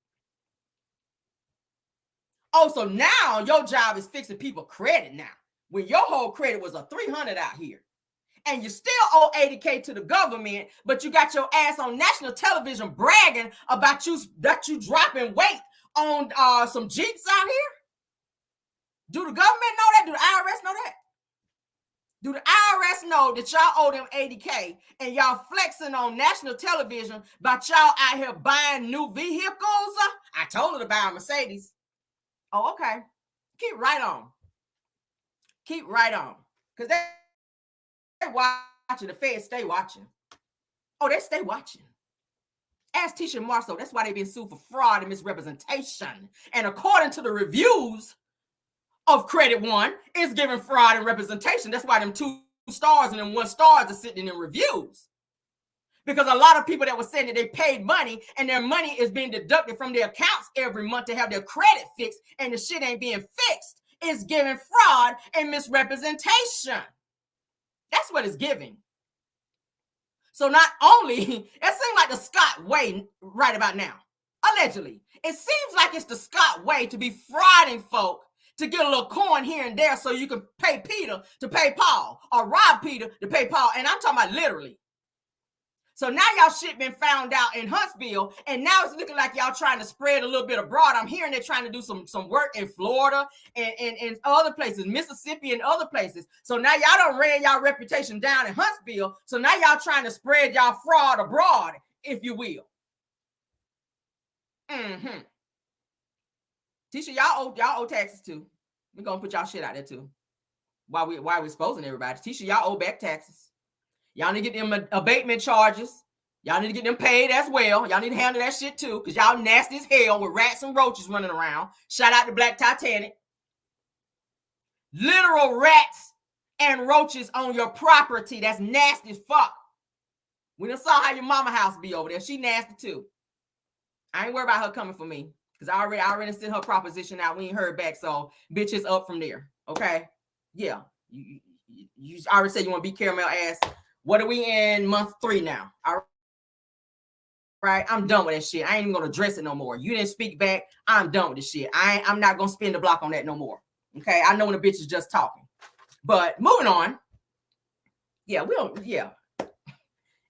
Oh, so now your job is fixing people credit now. When your whole credit was a 300 out here. And you still owe 80K to the government, but you got your ass on national television bragging about that you dropping weight on some Jeeps out here? Do the government know that? Do the IRS know that? Do the IRS know that y'all owe them 80K and y'all flexing on national television about y'all out here buying new vehicles? I told her to buy a Mercedes. Oh, okay. Keep right on. Keep right on. Because they're watching. The feds stay watching. Oh, they stay watching. Ask Tisha Marceau. That's why they've been sued for fraud and misrepresentation. And according to the reviews of Credit One, it's giving fraud and representation. That's why them 2 stars and them 1 stars are sitting in reviews. Because a lot of people that were saying that they paid money and their money is being deducted from their accounts every month to have their credit fixed and the shit ain't being fixed. It's giving fraud and misrepresentation. That's what it's giving. So not only, it seems like the Scott way right about now, allegedly. It seems like it's the Scott way to be frauding folk to get a little coin here and there so you can pay Peter to pay Paul or rob Peter to pay Paul. And I'm talking about literally. So now y'all shit been found out in Huntsville, and now it's looking like y'all trying to spread a little bit abroad. I'm hearing they're trying to do some work in Florida and other places, Mississippi and other places. So now y'all done ran y'all reputation down in Huntsville. So now y'all trying to spread y'all fraud abroad, if you will. Tisha, y'all owe taxes too. We're gonna put y'all shit out there too. While we're exposing everybody. Tisha, y'all owe back taxes. Y'all need to get them abatement charges. Y'all need to get them paid as well. Y'all need to handle that shit too, because y'all nasty as hell with rats and roaches running around. Shout out to Black Titanic. Literal rats and roaches on your property. That's nasty as fuck. We done saw how your mama house be over there. She nasty too. I ain't worried about her coming for me, because I already sent her proposition out. We ain't heard back, so bitch is up from there. Okay? Yeah. You already said you want to be caramel ass. What are we in month 3 now? All right, I'm done with that shit. I ain't even gonna address it no more. You didn't speak back. I'm done with this shit. I'm not gonna spin the block on that no more. Okay, I know when the bitch is just talking. But moving on. Yeah, we don't. Yeah,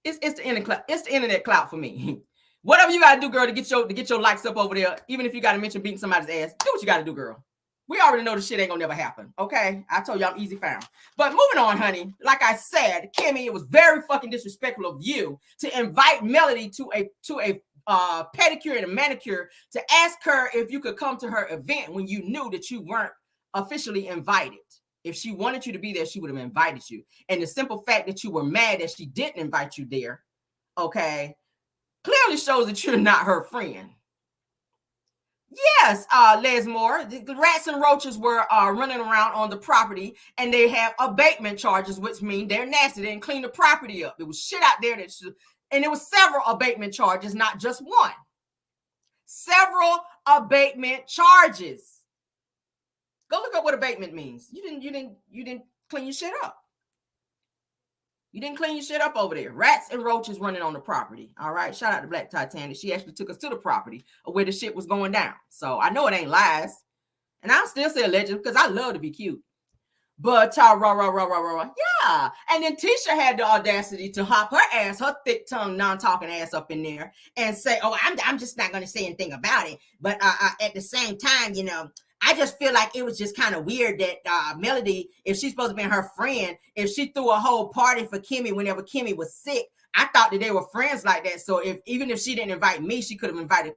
it's the internet. It's the internet clout for me. Whatever you gotta do, girl, to get your likes up over there. Even if you gotta mention beating somebody's ass, do what you gotta do, girl. We already know the shit ain't gonna never happen. Okay, I told you I'm easy found. But moving on, honey. Like I said, Kimmi, it was very fucking disrespectful of you to invite Melody to a pedicure and a manicure to ask her if you could come to her event when you knew that you weren't officially invited. If she wanted you to be there, she would have invited you. And the simple fact that you were mad that she didn't invite you there, okay, clearly shows that you're not her friend. Yes, Lesmore, the rats and roaches were running around on the property, and they have abatement charges, which mean they're nasty. They didn't clean the property up. There was shit out there and there was several abatement charges, not just one. Several abatement charges. Go look up what abatement means. You didn't clean your shit up. You didn't clean your shit up over there. Rats and roaches running on the property. All right. Shout out to Black Titanic. She actually took us to the property of where the shit was going down. So I know it ain't lies. And I'll still say alleged because I love to be cute. But yeah. And then Tisha had the audacity to hop her ass, her thick tongue, non-talking ass up in there and say, oh, I'm just not going to say anything about it. But at the same time, you know, I just feel like it was just kind of weird that Melody, if she's supposed to be her friend, if she threw a whole party for Kimmi whenever Kimmi was sick, I thought that they were friends like that. So even if she didn't invite me, she could have invited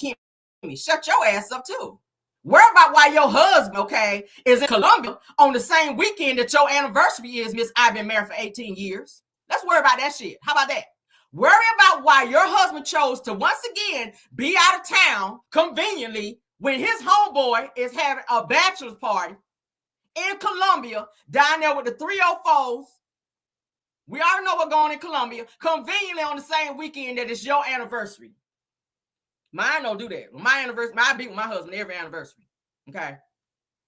Kimmi. Shut your ass up too. Worry about why your husband, okay, is in Colombia on the same weekend that your anniversary is, Miss. I've been married for 18 years. Let's worry about that shit. How about that? Worry about why your husband chose to once again be out of town conveniently when his homeboy is having a bachelor's party in Colombia down there with the 304s. We already know what's going on in Colombia, conveniently on the same weekend that it's your anniversary. Mine don't do that. My anniversary, I be with my husband every anniversary. Okay.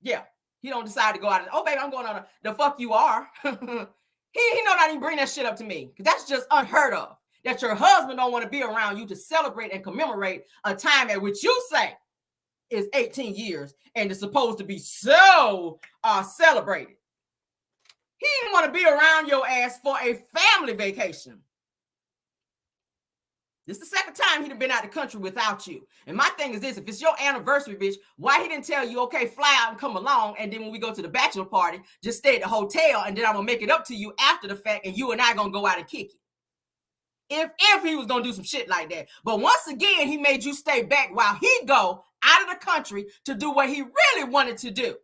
Yeah. He don't decide to go out. Oh, baby, I'm going on the fuck you are. he know not even bring that shit up to me. Because that's just unheard of. That your husband don't want to be around you to celebrate and commemorate a time at which you say is 18 years and is supposed to be so celebrated. He didn't want to be around your ass for a family vacation. This is the second time he'd have been out the country without you. And my thing is this, if it's your anniversary, bitch, why he didn't tell you, okay, fly out and come along, and then when we go to the bachelor party, just stay at the hotel, and then I'm going to make it up to you after the fact, and you and I going to go out and kick it. If he was going to do some shit like that. But once again, he made you stay back while he go out of the country to do what he really wanted to do.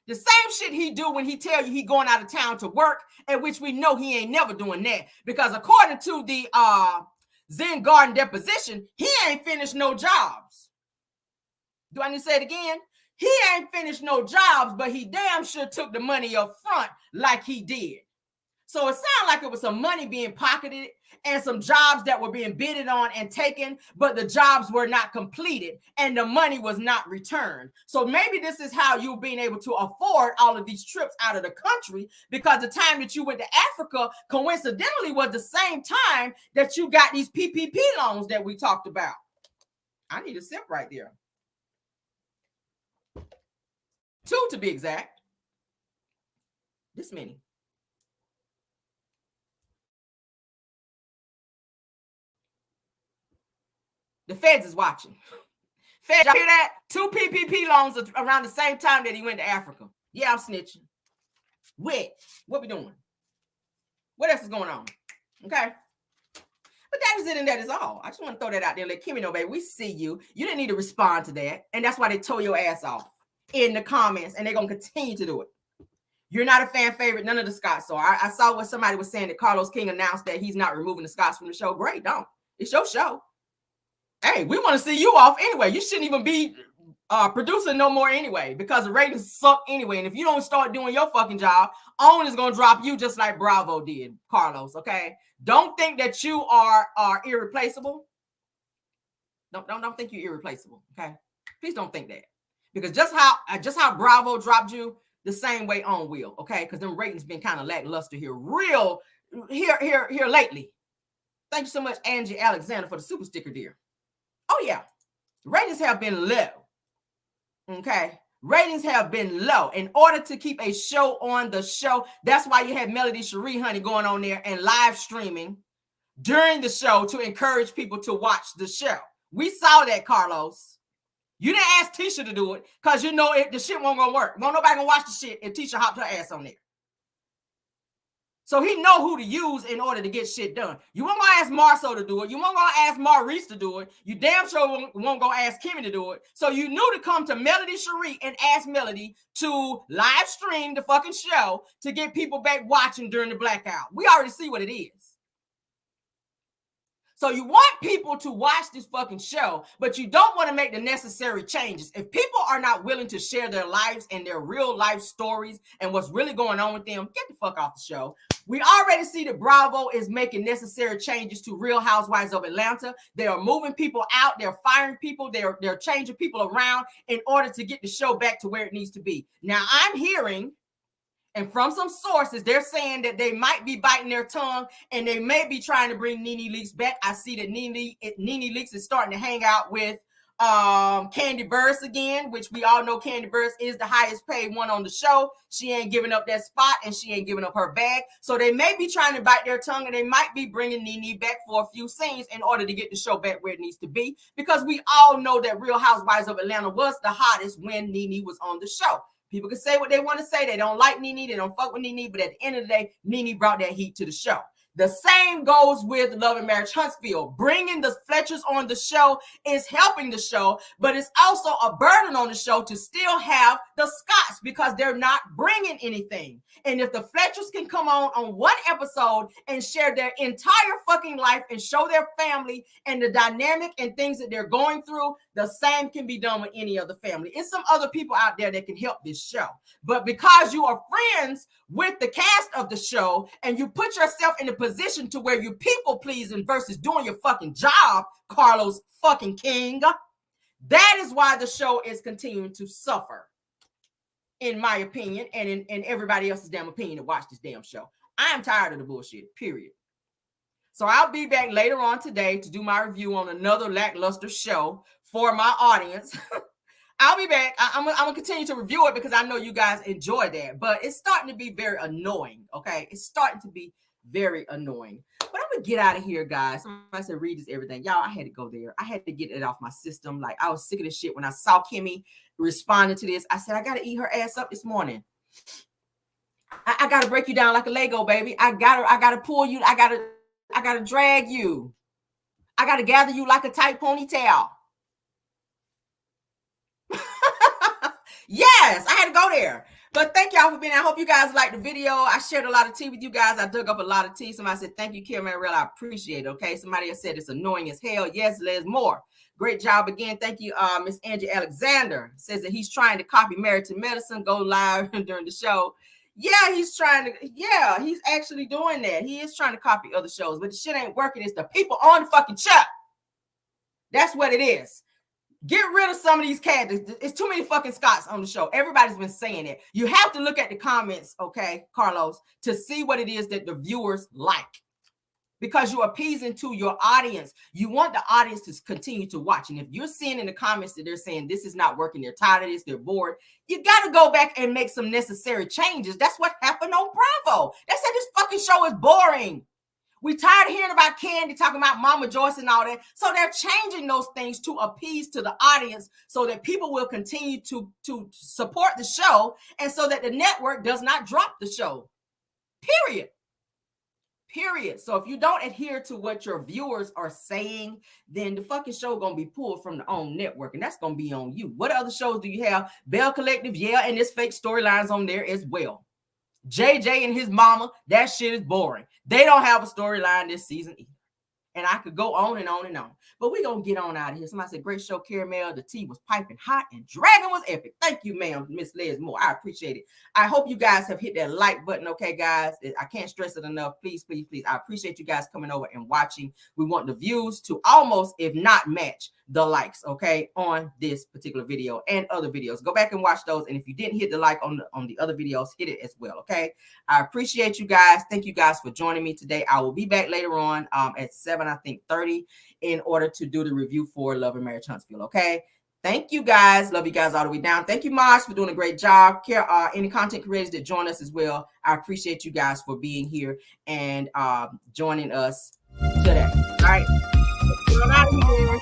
The same shit he do when he tell you he going out of town to work, at which we know he ain't never doing that. Because according to the Zen Garden deposition, he ain't finished no jobs. Do I need to say it again? He ain't finished no jobs, but he damn sure took the money up front like he did. So it sounded like it was some money being pocketed and some jobs that were being bidded on and taken, but the jobs were not completed and the money was not returned. So maybe this is how you're being able to afford all of these trips out of the country, because the time that you went to Africa coincidentally was the same time that you got these PPP loans that we talked about. I need a sip right there. 2 to be exact. This many. The feds is watching. Feds, y'all hear that? 2 PPP loans around the same time that he went to Africa. Yeah, I'm snitching. What we doing? What else is going on? Okay. But that is it, and that is all. I just want to throw that out there. Let Kimmi know, baby, we see you. You didn't need to respond to that. And that's why they tore your ass off in the comments, and they're going to continue to do it. You're not a fan favorite, none of the Scotts. So I saw what somebody was saying that Carlos King announced that he's not removing the Scotts from the show. Great, don't. It's your show. Hey, we want to see you off anyway. You shouldn't even be producing no more anyway, because the ratings suck anyway. And if you don't start doing your fucking job, OWN is going to drop you just like Bravo did, Carlos, okay? Don't think that you are irreplaceable. Don't think you're irreplaceable, okay? Please don't think that. Because just how Bravo dropped you, the same way OWN will, okay? Because them ratings been kind of lackluster here lately. Thank you so much, Angie Alexander, for the super sticker, dear. Oh, yeah. Ratings have been low. Okay. Ratings have been low. In order to keep a show on the show, that's why you had Melody Cherie, honey, going on there and live streaming during the show to encourage people to watch the show. We saw that, Carlos. You didn't ask Tisha to do it because you know the shit won't gonna work. Won't nobody gonna watch the shit if Tisha hopped her ass on there. So he know who to use in order to get shit done. You won't gonna ask Marceau to do it. You won't gonna ask Maurice to do it. You damn sure won't gonna ask Kimmi to do it. So you knew to come to Melody Cherie and ask Melody to live stream the fucking show to get people back watching during the blackout. We already see what it is. So you want people to watch this fucking show, but you don't want to make the necessary changes. If people are not willing to share their lives and their real life stories and what's really going on with them, get the fuck off the show. We already see that Bravo is making necessary changes to Real Housewives of Atlanta. They are moving people out. They're firing people. They're changing people around in order to get the show back to where it needs to be. Now, I'm hearing, and from some sources, they're saying that they might be biting their tongue and they may be trying to bring Nene Leakes back. I see that Nene Leakes is starting to hang out with Candy Burris again, which we all know Candy Burris is the highest paid one on the show. She ain't giving up that spot and she ain't giving up her bag. So they may be trying to bite their tongue and they might be bringing Nene back for a few scenes in order to get the show back where it needs to be, because we all know that Real Housewives of Atlanta was the hottest when Nene was on the show. People can say what they want to say. They don't like Nene. They don't fuck with Nene. But at the end of the day, Nene brought that heat to the show. The same goes with Love and Marriage Huntsville. Bringing the Fletchers on the show is helping the show, but it's also a burden on the show to still have the Scotts because they're not bringing anything. And if the Fletchers can come on one episode and share their entire fucking life and show their family and the dynamic and things that they're going through, the same can be done with any other family. It's some other people out there that can help this show. But because you are friends with the cast of the show and you put yourself in a position to where you people pleasing versus doing your fucking job, Carlos fucking King, that is why the show is continuing to suffer, in my opinion, and in everybody else's damn opinion to watch this damn show. I am tired of the bullshit, period. So I'll be back later on today to do my review on another lackluster show for my audience. I'll be back. I'm gonna continue to review it because I know you guys enjoy that, but it's starting to be very annoying, okay? It's starting to be very annoying. But I'm gonna get out of here, guys. Somebody said read this everything. Y'all, I had to go there. I had to get it off my system. Like, I was sick of this shit when I saw Kimmi responding to this. I said, I gotta eat her ass up this morning. I gotta break you down like a Lego, baby. I gotta pull you. I gotta drag you. I gotta gather you like a tight ponytail. Yes, I had to go there. But thank y'all for being here. I hope you guys liked the video. I shared a lot of tea with you guys. I dug up a lot of tea. Somebody said, thank you, Kimmi. I appreciate it. Okay. Somebody else said it's annoying as hell. Yes, Les Moore. Great job again. Thank you, Miss Angie Alexander. Says that he's trying to copy Married to Medicine, go live during the show. Yeah, he's actually doing that. He is trying to copy other shows, but the shit ain't working. It's the people on the fucking chat. That's what it is. Get rid of some of these cats. It's too many fucking Scotts on the show. Everybody's been saying it. You have to look at the comments, okay, Carlos, to see what it is that the viewers like. Because you're appeasing to your audience. You want the audience to continue to watch. And if you're seeing in the comments that they're saying this is not working, they're tired of this, they're bored, you got to go back and make some necessary changes. That's what happened on Bravo. They said this fucking show is boring. We tired of hearing about Candy talking about Mama Joyce and all that. So they're changing those things to appease to the audience so that people will continue to support the show and so that the network does not drop the show. Period. So if you don't adhere to what your viewers are saying, then the fucking show gonna be pulled from the own network, and that's gonna be on you. What other shows do you have? Bell Collective, yeah, and there's fake storylines on there as well. JJ and his mama, that shit is boring. They don't have a storyline this season either. And I could go on and on and on. But we're going to get on out of here. Somebody said, great show, Caramel. The tea was piping hot and Dragon was epic. Thank you, ma'am, Miss Les Moore. I appreciate it. I hope you guys have hit that like button, okay, guys? I can't stress it enough. Please, please, please. I appreciate you guys coming over and watching. We want the views to almost, if not match, the likes, okay, on this particular video and other videos. Go back and watch those. And if you didn't hit the like on the other videos, hit it as well, okay? I appreciate you guys. Thank you guys for joining me today. I will be back later on at 7:30 in order to do the review for Love and Marriage Huntsville, okay? Thank you guys. Love you guys all the way down. Thank you, Mars, for doing a great job. Any content creators that join us as well, I appreciate you guys for being here and joining us today. All right. Get out of here.